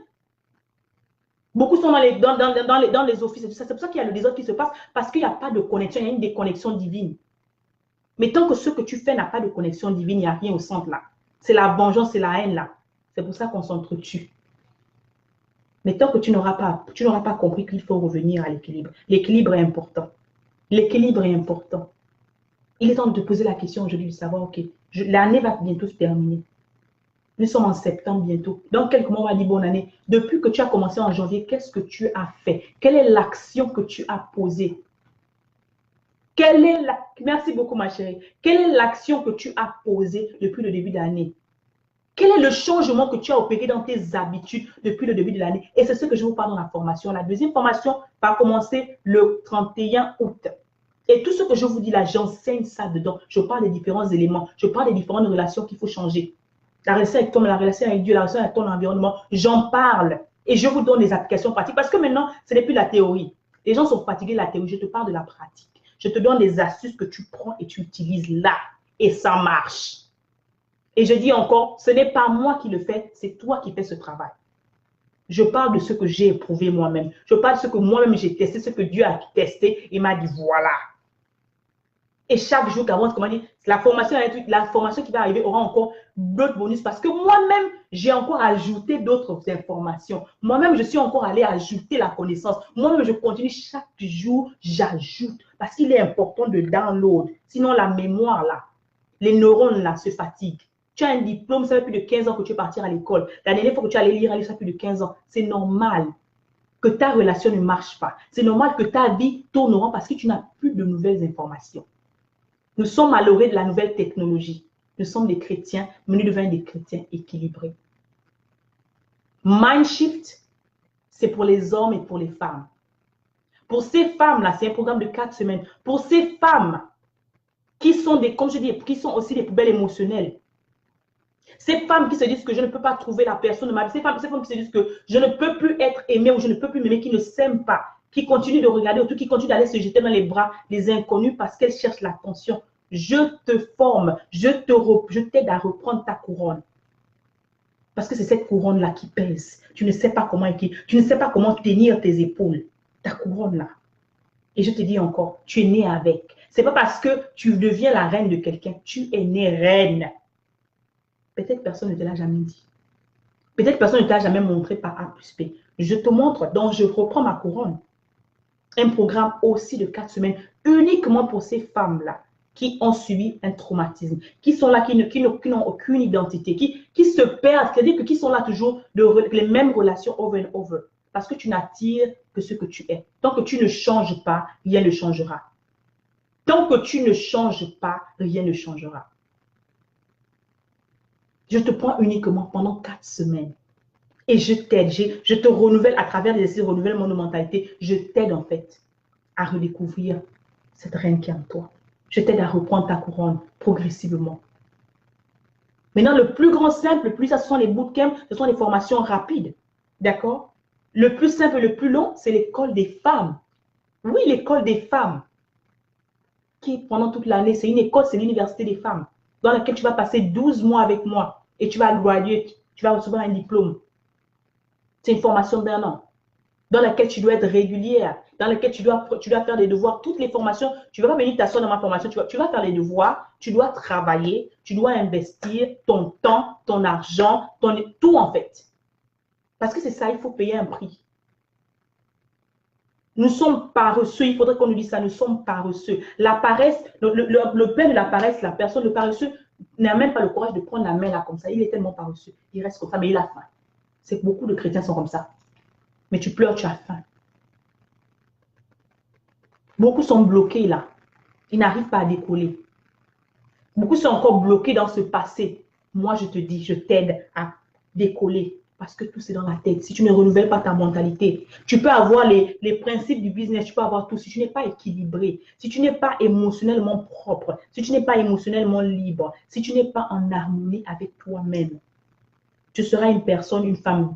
Beaucoup sont dans les offices. C'est pour ça qu'il y a le désordre qui se passe, parce qu'il n'y a pas de connexion, il y a une déconnexion divine. Mais tant que ce que tu fais n'a pas de connexion divine, il n'y a rien au centre là. C'est la vengeance, c'est la haine là. C'est pour ça qu'on s'entretue. Mais tant que tu n'auras pas compris qu'il faut revenir à l'équilibre. L'équilibre est important. L'équilibre est important. Il est temps de te poser la question aujourd'hui de savoir, ok, l'année va bientôt se terminer. Nous sommes en septembre bientôt. Dans quelques mois, on va dire bonne année. Depuis que tu as commencé en janvier, qu'est-ce que tu as fait? Quelle est l'action que tu as posée? Merci beaucoup, ma chérie. Quelle est l'action que tu as posée depuis le début de l'année? Quel est le changement que tu as opéré dans tes habitudes depuis le début de l'année? Et c'est ce que je vous parle dans la formation. La deuxième formation va commencer le 31 août. Et tout ce que je vous dis là, j'enseigne ça dedans. Je parle des différents éléments. Je parle des différentes relations qu'il faut changer. La relation avec toi, la relation avec Dieu, la relation avec ton environnement. J'en parle. Et je vous donne des applications pratiques. Parce que maintenant, ce n'est plus la théorie. Les gens sont fatigués de la théorie. Je te parle de la pratique. Je te donne des astuces que tu prends et tu utilises là. Et ça marche. Et je dis encore, ce n'est pas moi qui le fais, c'est toi qui fais ce travail. Je parle de ce que j'ai éprouvé moi-même. Je parle de ce que moi-même j'ai testé, ce que Dieu a testé et m'a dit, voilà. Et chaque jour qu'avance, comment dire, la formation qui va arriver aura encore d'autres bonus parce que moi-même, j'ai encore ajouté d'autres informations. Moi-même, je suis encore allé ajouter la connaissance. Moi-même, je continue chaque jour, j'ajoute parce qu'il est important de download. Sinon, la mémoire, là, les neurones, là, se fatiguent. Tu as un diplôme, ça fait plus de 15 ans que tu es parti à l'école. La dernière fois que tu es allé lire un livre, ça fait plus de 15 ans. C'est normal que ta relation ne marche pas. C'est normal que ta vie tourne en rond parce que tu n'as plus de nouvelles informations. Nous sommes malheureux de la nouvelle technologie. Nous sommes des chrétiens, mais nous devenons des chrétiens équilibrés. Mindshift, c'est pour les hommes et pour les femmes. Pour ces femmes-là, c'est un programme de 4 semaines. Pour ces femmes qui sont des, comme je dis, qui sont aussi des poubelles émotionnelles. Ces femmes qui se disent que je ne peux pas trouver la personne de ma vie. Ces femmes qui se disent que je ne peux plus être aimée ou je ne peux plus m'aimer, qui ne s'aiment pas, qui continuent de regarder autour, qui continuent d'aller se jeter dans les bras des inconnus parce qu'elles cherchent l'attention. Je te forme, je t'aide à reprendre ta couronne. Parce que c'est cette couronne-là qui pèse. Tu ne sais pas comment tenir tes épaules. Ta couronne-là. Et je te dis encore, tu es né avec. Ce n'est pas parce que tu deviens la reine de quelqu'un, tu es né reine. Peut-être personne ne te l'a jamais dit. Peut-être personne ne t'a jamais montré par A plus B. Je te montre, donc je reprends ma couronne. Un programme aussi de 4 semaines, uniquement pour ces femmes-là qui ont subi un traumatisme, qui sont là, qui n'ont aucune identité, qui se perdent, c'est-à-dire qui sont là toujours les mêmes relations over and over. Parce que tu n'attires que ce que tu es. Tant que tu ne changes pas, rien ne changera. Tant que tu ne changes pas, rien ne changera. Je te prends uniquement pendant 4 semaines. Et je t'aide, je te renouvelle à travers les essais de renouvellement de mentalité. Je t'aide en fait à redécouvrir cette reine qui est en toi. Je t'aide à reprendre ta couronne progressivement. Maintenant, le plus grand simple, le plus ça, ce sont les bootcamps, ce sont les formations rapides. D'accord? Le plus simple et le plus long, c'est l'école des femmes. Oui, l'école des femmes. Qui, pendant toute l'année, c'est une école, c'est l'université des femmes, dans laquelle tu vas passer 12 mois avec moi et tu vas graduer, tu vas recevoir un diplôme. C'est une formation d'1 an, dans laquelle tu dois être régulière, dans laquelle tu dois faire des devoirs, toutes les formations. Tu ne vas pas venir t'asseoir dans ma formation, tu vas faire les devoirs, tu dois travailler, tu dois investir ton temps, ton argent, tout en fait. Parce que c'est ça, il faut payer un prix. Nous sommes paresseux, il faudrait qu'on nous dise ça, nous sommes paresseux. La paresse, le père de la paresse, la personne, le paresseux, n'a même pas le courage de prendre la main là comme ça. Il est tellement paresseux. Il reste comme ça, mais il a faim. C'est que beaucoup de chrétiens sont comme ça. Mais tu pleures, tu as faim. Beaucoup sont bloqués là. Ils n'arrivent pas à décoller. Beaucoup sont encore bloqués dans ce passé. Moi, je te dis, je t'aide à décoller. Parce que tout c'est dans la tête. Si tu ne renouvelles pas ta mentalité, tu peux avoir les principes du business, tu peux avoir tout. Si tu n'es pas équilibré, si tu n'es pas émotionnellement propre, si tu n'es pas émotionnellement libre, si tu n'es pas en harmonie avec toi-même, tu seras une personne, une femme,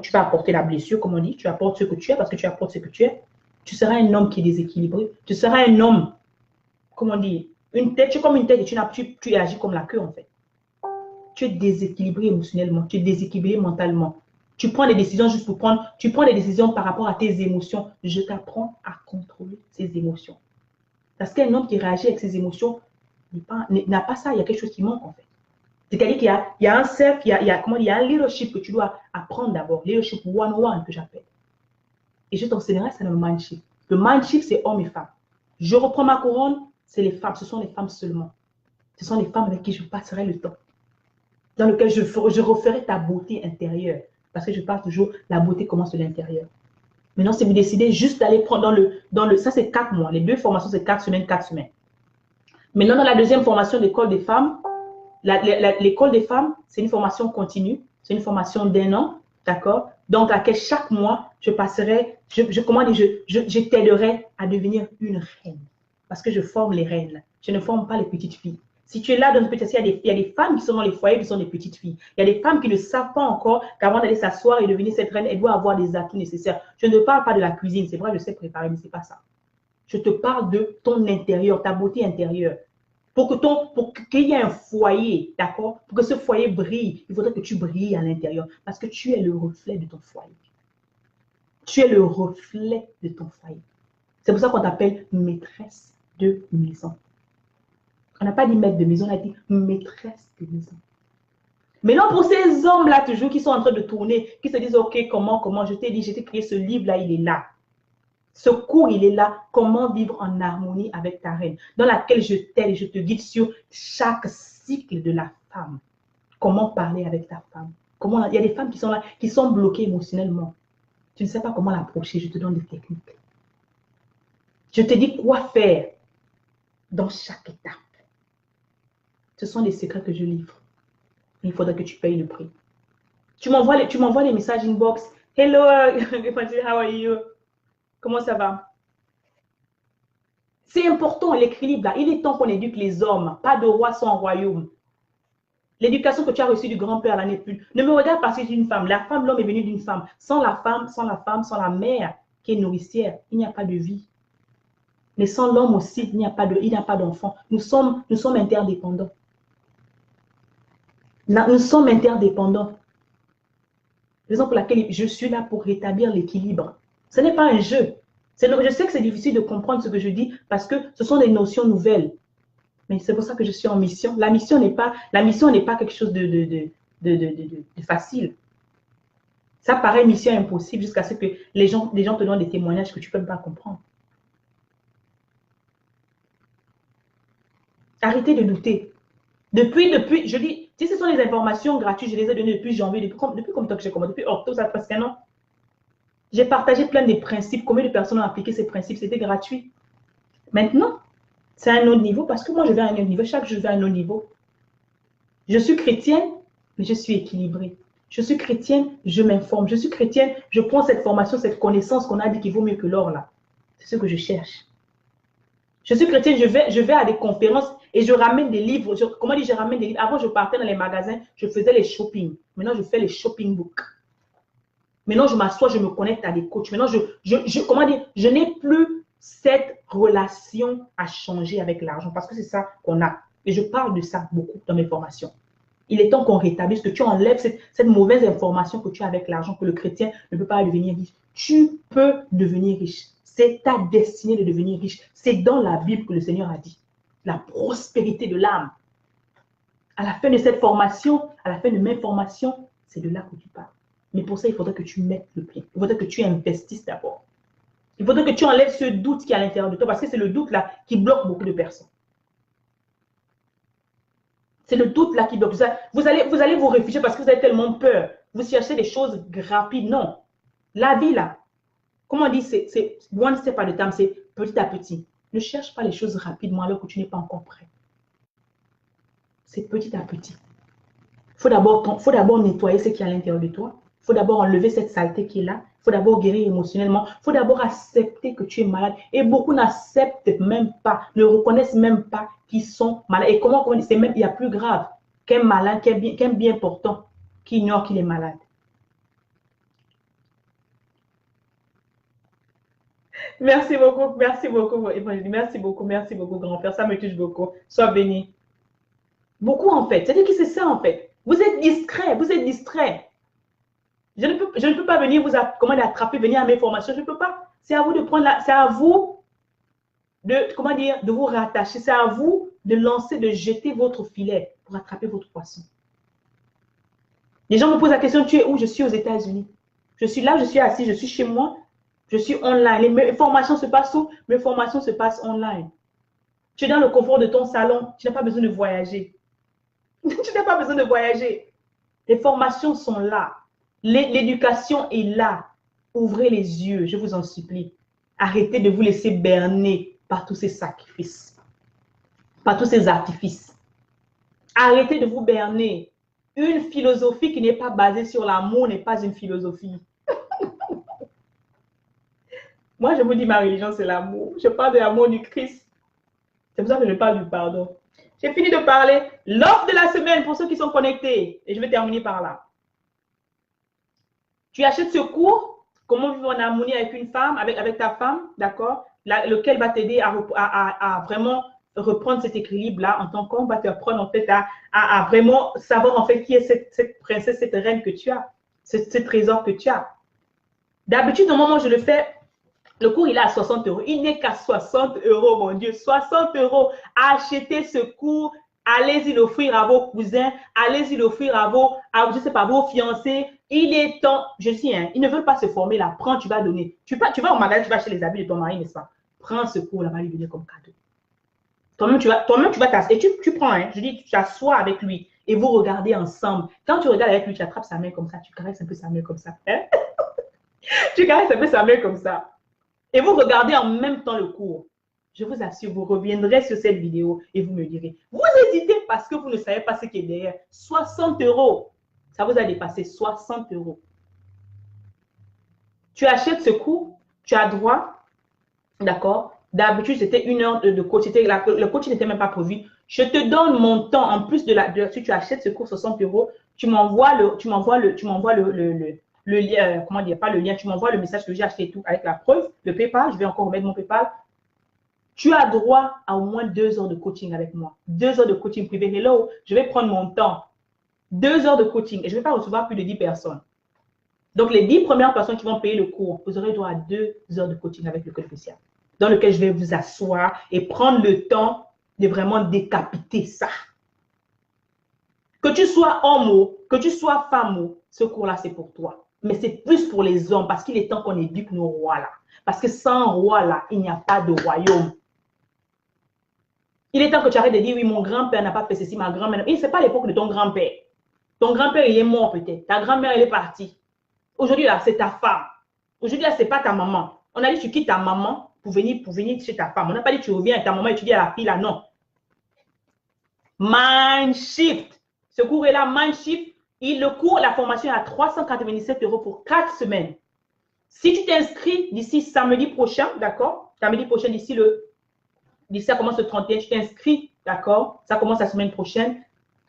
tu vas apporter la blessure, comme on dit, tu apportes ce que tu es parce que tu apportes ce que tu es. Tu seras un homme qui est déséquilibré. Tu seras un homme, comment on dit, une tête, tu es comme une tête et tu agis comme la queue en fait. Tu es déséquilibré émotionnellement, tu es déséquilibré mentalement. Tu prends des décisions juste pour prendre, tu prends des décisions par rapport à tes émotions. Je t'apprends à contrôler ces émotions. Parce qu'un homme qui réagit avec ses émotions n'a pas ça, il y a quelque chose qui manque en fait. C'est-à-dire qu'il y a un cercle, il y a un leadership que tu dois apprendre d'abord, leadership 101 que j'appelle. Et je t'enseignerai ça dans le mindship. Le mindship, c'est hommes et femmes. Je reprends ma couronne, c'est les femmes, ce sont les femmes seulement. Ce sont les femmes avec qui je passerai le temps. Dans lequel je referai ta beauté intérieure. Parce que je parle toujours, la beauté commence de l'intérieur. Maintenant, si vous décidez juste d'aller prendre ça c'est 4 mois. Les 2 formations, c'est 4 semaines, 4 semaines. Maintenant, dans la deuxième formation, l'école des femmes, l'école des femmes, c'est une formation continue. C'est une formation d'1 an, d'accord? Dans laquelle chaque mois, je t'aiderai à devenir une reine. Parce que je forme les reines. Je ne forme pas les petites filles. Si tu es là dans une petite il y a des femmes qui sont dans les foyers qui sont des petites filles. Il y a des femmes qui ne savent pas encore qu'avant d'aller s'asseoir et devenir cette reine, elle doit avoir des atouts nécessaires. Je ne parle pas de la cuisine. C'est vrai, je sais préparer, mais ce n'est pas ça. Je te parle de ton intérieur, ta beauté intérieure. Pour qu'il y ait un foyer, d'accord? Pour que ce foyer brille, il faudrait que tu brilles à l'intérieur. Parce que tu es le reflet de ton foyer. Tu es le reflet de ton foyer. C'est pour ça qu'on t'appelle maîtresse de maison. On n'a pas dit maître de maison, on a dit maîtresse de maison. Maintenant, pour ces hommes-là, toujours, qui sont en train de tourner, qui se disent, OK, comment, je t'ai dit, j'ai créé ce livre-là, il est là. Ce cours, il est là. Comment vivre en harmonie avec ta reine, dans laquelle je t'aide et je te guide sur chaque cycle de la femme. Comment parler avec ta femme. Il y a des femmes qui sont là, qui sont bloquées émotionnellement. Tu ne sais pas comment l'approcher, je te donne des techniques. Je te dis quoi faire dans chaque étape. Ce sont des secrets que je livre. Il faudrait que tu payes le prix. Tu m'envoies les messages inbox. Hello, how are you? Comment ça va? C'est important l'équilibre là. Il est temps qu'on éduque les hommes. Pas de roi sans royaume. L'éducation que tu as reçue du grand-père là n'est plus. Ne me regarde pas si c'est une femme. La femme, l'homme est venu d'une femme. Sans la femme, sans la mère qui est nourricière, il n'y a pas de vie. Mais sans l'homme aussi, il n'y a pas d'enfant. Nous sommes interdépendants. Là, nous sommes interdépendants. Raison pour laquelle je suis là pour rétablir l'équilibre. Ce n'est pas un jeu. Je sais que c'est difficile de comprendre ce que je dis parce que ce sont des notions nouvelles. Mais c'est pour ça que je suis en mission. La mission n'est pas quelque chose de facile. Ça paraît mission impossible jusqu'à ce que les gens te donnent des témoignages que tu ne peux pas comprendre. Arrêtez de douter. Depuis, je dis, si ce sont des informations gratuites, je les ai données depuis janvier, depuis combien de temps que j'ai commencé, depuis octobre, ça fait presque un an. J'ai partagé plein de principes. Combien de personnes ont appliqué ces principes? C'était gratuit. Maintenant, c'est un autre niveau parce que moi, je vais à un autre niveau. Chaque jour, je vais à un autre niveau. Je suis chrétienne, mais je suis équilibrée. Je suis chrétienne, je m'informe. Je suis chrétienne, je prends cette formation, cette connaissance qu'on a dit qu'il vaut mieux que l'or là. C'est ce que je cherche. Je suis chrétienne, je vais à des conférences et je ramène des livres. Comment dire, je ramène des livres. Avant, je partais dans les magasins, je faisais les shopping. Maintenant, je fais les shopping books. Maintenant, je m'assois, je me connecte à des coachs. Maintenant, comment dire, je n'ai plus cette relation à changer avec l'argent parce que c'est ça qu'on a. Et je parle de ça beaucoup dans mes formations. Il est temps qu'on rétablisse, que tu enlèves cette mauvaise information que tu as avec l'argent, que le chrétien ne peut pas devenir riche. Tu peux devenir riche. C'est ta destinée de devenir riche. C'est dans la Bible que le Seigneur a dit. La prospérité de l'âme. À la fin de cette formation, à la fin de mes formations, c'est de là que tu parles. Mais pour ça, il faudrait que tu mettes le pied. Il faudrait que tu investisses d'abord. Il faudrait que tu enlèves ce doute qui est à l'intérieur de toi parce que c'est le doute là qui bloque beaucoup de personnes. C'est le doute là qui bloque. Vous allez vous réfugier parce que vous avez tellement peur. Vous cherchez des choses rapides. Non. La vie là, comment on dit, c'est one step at a time, c'est petit à petit. Ne cherche pas les choses rapidement alors que tu n'es pas encore prêt. C'est petit à petit. Il faut d'abord nettoyer ce qui est à l'intérieur de toi. Il faut d'abord enlever cette saleté qui est là. Il faut d'abord guérir émotionnellement. Il faut d'abord accepter que tu es malade. Et beaucoup n'acceptent même pas, ne reconnaissent même pas qu'ils sont malades. Et comment c'est même, il y a plus grave qu'un malade, qu'un bien portant qui ignore qu'il est malade. Merci beaucoup, merci beaucoup, grand-père. Ça me touche beaucoup. Sois béni. Beaucoup, en fait. C'est-à-dire que c'est ça, en fait. Vous êtes distrait. Je ne peux pas venir vous attraper, venir à mes formations. Je ne peux pas. C'est à vous de prendre c'est à vous de vous rattacher. C'est à vous de lancer, de jeter votre filet pour attraper votre poisson. Les gens me posent la question, tu es où? Je suis aux États-Unis. Je suis là, je suis assis, je suis chez moi. Je suis online. Mes formations se passent où? Mes formations se passent online. Tu es dans le confort de ton salon. Tu n'as pas besoin de voyager. Tu n'as pas besoin de voyager. Les formations sont là. L'éducation est là. Ouvrez les yeux, je vous en supplie. Arrêtez de vous laisser berner par tous ces sacrifices, par tous ces artifices. Arrêtez de vous berner. Une philosophie qui n'est pas basée sur l'amour n'est pas une philosophie. Moi, je vous dis, ma religion, c'est l'amour. Je parle de l'amour du Christ. C'est pour ça que je parle du pardon. J'ai fini de parler. L'offre de la semaine pour ceux qui sont connectés. Et je vais terminer par là. Tu achètes ce cours, comment vivre en harmonie avec une femme, avec ta femme, d'accord, lequel va t'aider à vraiment reprendre cet équilibre-là en tant qu'homme, va t'apprendre en fait à vraiment savoir en fait qui est cette princesse, cette reine que tu as, ce trésor que tu as. D'habitude, au moment où je le fais, Le cours, il est à 60 euros. Il n'est qu'à 60 euros, mon Dieu. 60 euros. Achetez ce cours. Allez-y l'offrir à vos cousins. Allez-y l'offrir je sais pas, vos fiancés. Il est temps. Je dis, hein, ils ne veulent pas se former là. Prends, tu vas donner. Tu vas au magasin, tu vas acheter les habits de ton mari, n'est-ce pas? Prends ce cours là-bas, lui donner comme cadeau. Toi-même, tu vas t'asseoir. Et tu prends, hein, je dis, tu t'assois avec lui et vous regardez ensemble. Quand tu regardes avec lui, tu attrapes sa main comme ça, tu caresses un peu sa main comme ça. Hein? Tu caresses un peu sa main comme ça. Et vous regardez en même temps le cours. Je vous assure, vous reviendrez sur cette vidéo et vous me direz, vous hésitez parce que vous ne savez pas ce qui est derrière. 60 euros. Ça vous a dépassé 60 euros. Tu achètes ce cours, tu as droit, d'accord? D'habitude, c'était 1 heure de coach. Le coach n'était même pas prévu. Je te donne mon temps en plus si tu achètes ce cours 60 euros, tu m'envoies le lien, comment dire, pas le lien, tu m'envoies le message que j'ai acheté et tout avec la preuve, le PayPal, je vais encore remettre mon PayPal. Tu as droit à au moins 2 heures de coaching avec moi. 2 heures de coaching privé. Hello, je vais prendre mon temps. 2 heures de coaching et je ne vais pas recevoir plus de 10 personnes. Donc, les 10 premières personnes qui vont payer le cours, vous aurez droit à 2 heures de coaching avec le code spécial, dans lequel je vais vous asseoir et prendre le temps de vraiment décapiter ça. Que tu sois homme ou que tu sois femme ou, ce cours-là, c'est pour toi. Mais c'est plus pour les hommes parce qu'il est temps qu'on éduque nos rois là. Parce que sans roi là, il n'y a pas de royaume. Il est temps que tu arrêtes de dire, oui, mon grand-père n'a pas fait ceci, ma grand-mère. Ce n'est pas l'époque de ton grand-père. Ton grand-père, il est mort peut-être. Ta grand-mère, elle est partie. Aujourd'hui, là, c'est ta femme. Aujourd'hui, là, ce n'est pas ta maman. On a dit, tu quittes ta maman pour venir chez ta femme. On n'a pas dit, tu reviens et ta maman, et tu dis à la fille, là, non. Mind Shift. Ce cours est là, Mind Shift. Le cours, la formation est à 397 euros pour 4 semaines. Si tu t'inscris d'ici samedi prochain, d'accord? Samedi prochain, d'ici ça commence le 31, tu t'inscris, d'accord? Ça commence la semaine prochaine.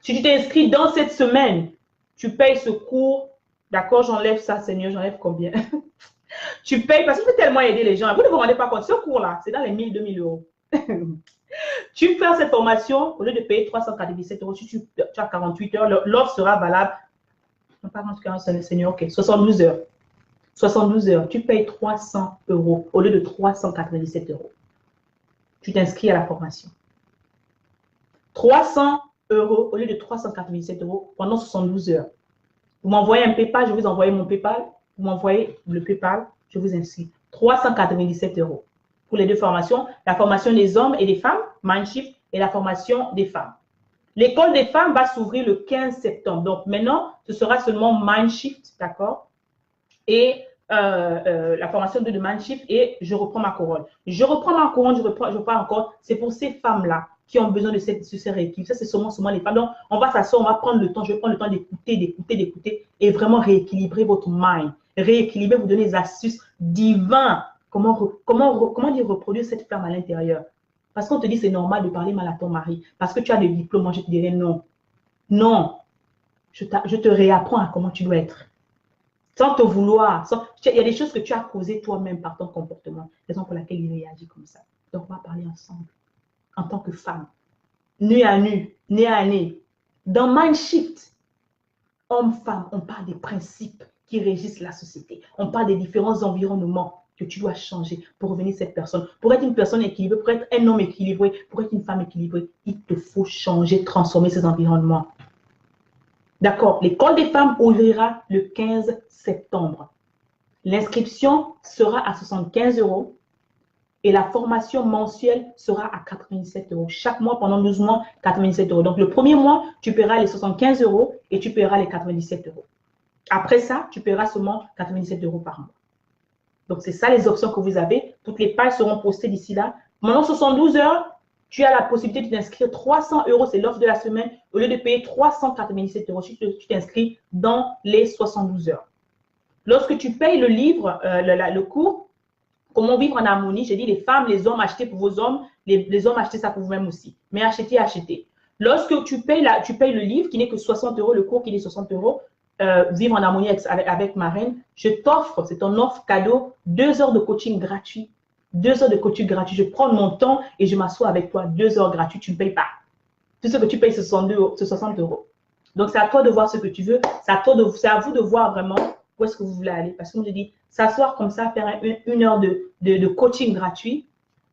Si tu t'inscris dans cette semaine, tu payes ce cours, d'accord? J'enlève ça, Seigneur, j'enlève combien? Tu payes parce que je peux tellement aider les gens. Vous ne vous rendez pas compte, ce cours-là, c'est dans les 1000, 2000 euros. Tu fais cette formation, au lieu de payer 397 euros, si tu as 48 heures, l'offre sera valable. Non, pas 48 heures, Seigneur, ok, 72 heures. 72 heures, tu payes 300 euros au lieu de 397 euros. Tu t'inscris à la formation. 300 euros au lieu de 397 euros pendant 72 heures. Vous m'envoyez un PayPal, je vous envoie mon PayPal. Vous m'envoyez le PayPal, je vous inscris. 397 euros pour les deux formations. La formation des hommes et des femmes, Mindshift, et la formation des femmes. L'école des femmes va s'ouvrir le 15 septembre. Donc maintenant, ce sera seulement Mindshift, d'accord? Et la formation de Mindshift et je reprends ma couronne. Je reprends ma couronne, je reprends encore. C'est pour ces femmes-là qui ont besoin de ce rééquilibre. Ça, c'est seulement les femmes. Donc, on va s'asseoir, on va prendre le temps. Je vais prendre le temps d'écouter et vraiment rééquilibrer votre mind. Rééquilibrer, vous donner des astuces divines. Comment dire reproduire cette femme à l'intérieur? Parce qu'on te dit c'est normal de parler mal à ton mari. Parce que tu as des diplômes, moi je te dirais non. Non. Je te réapprends à comment tu dois être. Sans te vouloir. Il y a des choses que tu as causées toi-même par ton comportement. Raison pour laquelle il réagit comme ça. Donc, on va parler ensemble. En tant que femme. Nez à nez. Nez à nez. Dans Mindshift, homme-femme, on parle des principes qui régissent la société. On parle des différents environnements que tu dois changer pour revenir cette personne. Pour être une personne équilibrée, pour être un homme équilibré, pour être une femme équilibrée, il te faut changer, transformer ces environnements. D'accord, l'école des femmes ouvrira le 15 septembre. L'inscription sera à 75 euros et la formation mensuelle sera à 97 euros. Chaque mois, pendant 12 mois, 97 euros. Donc, le premier mois, tu paieras les 75 euros et tu paieras les 97 euros. Après ça, tu paieras seulement 97 euros par mois. Donc, c'est ça les options que vous avez. Toutes les pages seront postées d'ici là. Pendant 72 heures, tu as la possibilité de t'inscrire 300 euros, c'est l'offre de la semaine. Au lieu de payer 397 euros, tu t'inscris dans les 72 heures. Lorsque tu payes le livre, le cours, comment vivre en harmonie, j'ai dit les femmes, les hommes, achetez pour vos hommes, les hommes, achetez ça pour vous-même aussi. Mais achetez. Lorsque tu payes le livre qui n'est que 60 euros, le cours qui est 60 euros, vivre en harmonie avec ma reine, je t'offre, c'est ton offre cadeau, 2 heures de coaching gratuit. 2 heures de coaching gratuit. Je prends mon temps et je m'assois avec toi. 2 heures gratuites, tu ne payes pas. Tout ce que tu payes, c'est 60 euros. Donc, c'est à toi de voir ce que tu veux. C'est à vous de voir vraiment où est-ce que vous voulez aller. Parce que je dis, s'asseoir comme ça, faire une heure de coaching gratuit,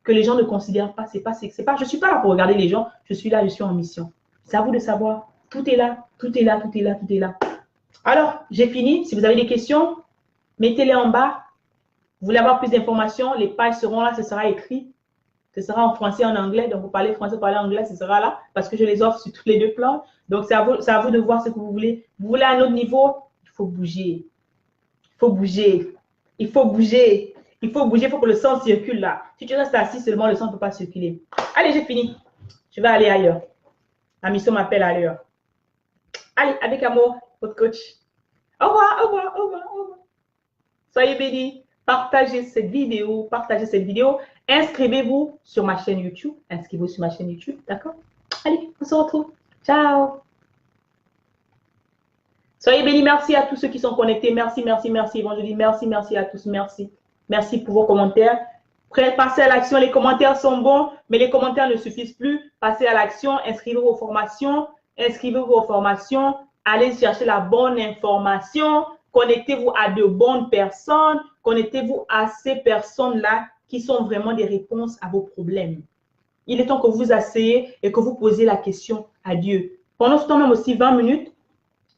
que les gens ne considèrent pas, je ne suis pas là pour regarder les gens, je suis là, je suis en mission. C'est à vous de savoir. Tout est là, tout est là, tout est là, tout est là. Alors, j'ai fini. Si vous avez des questions, mettez-les en bas. Vous voulez avoir plus d'informations, les pages seront là, ce sera écrit. Ce sera en français et en anglais. Donc, vous parlez français, vous parlez anglais, ce sera là parce que je les offre sur tous les deux plans. Donc, c'est à vous de voir ce que vous voulez. Vous voulez un autre niveau? Il faut bouger. Il faut bouger. Il faut bouger. Il faut bouger, il faut que le sang circule là. Si tu restes assis seulement, le sang ne peut pas circuler. Allez, j'ai fini. Je vais aller ailleurs. La mission m'appelle ailleurs. Allez, avec amour, votre coach. Au revoir, au revoir, au revoir, au revoir. Soyez bénis. Partagez cette vidéo. Partagez cette vidéo. Inscrivez-vous sur ma chaîne YouTube. Inscrivez-vous sur ma chaîne YouTube. D'accord? Allez, on se retrouve. Ciao. Soyez bénis. Merci à tous ceux qui sont connectés. Merci, merci, merci. Évangélie. Merci, merci à tous. Merci. Merci pour vos commentaires. Passez à l'action. Les commentaires sont bons, mais les commentaires ne suffisent plus. Passez à l'action. Inscrivez-vous aux formations. Inscrivez-vous aux formations. Allez chercher la bonne information. Connectez-vous à de bonnes personnes. Connectez-vous à ces personnes-là qui sont vraiment des réponses à vos problèmes. Il est temps que vous vous asseyez et que vous posez la question à Dieu. Pendant ce temps, même aussi 20 minutes.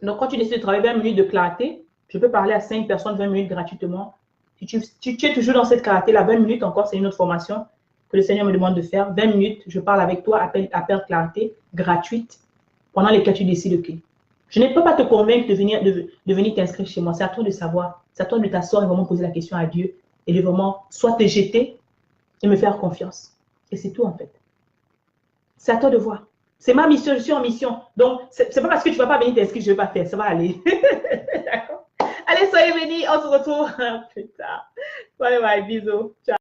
Donc, quand tu décides de travailler 20 minutes de clarté, je peux parler à 5 personnes 20 minutes gratuitement. Si tu es toujours dans cette clarté-là, 20 minutes encore, c'est une autre formation que le Seigneur me demande de faire. 20 minutes, je parle avec toi, appel clarté, gratuite, pendant lesquelles tu décides que je ne peux pas te convaincre de venir t'inscrire chez moi. C'est à toi de savoir. C'est à toi de t'asseoir et vraiment poser la question à Dieu et de vraiment soit te jeter et me faire confiance. Et c'est tout en fait. C'est à toi de voir. C'est ma mission, je suis en mission. Donc, c'est pas parce que tu ne vas pas venir t'inscrire que je ne vais pas faire. Ça va aller. D'accord? Allez, soyez bénis. On se retrouve plus tard. Bye bye. Bisous. Ciao.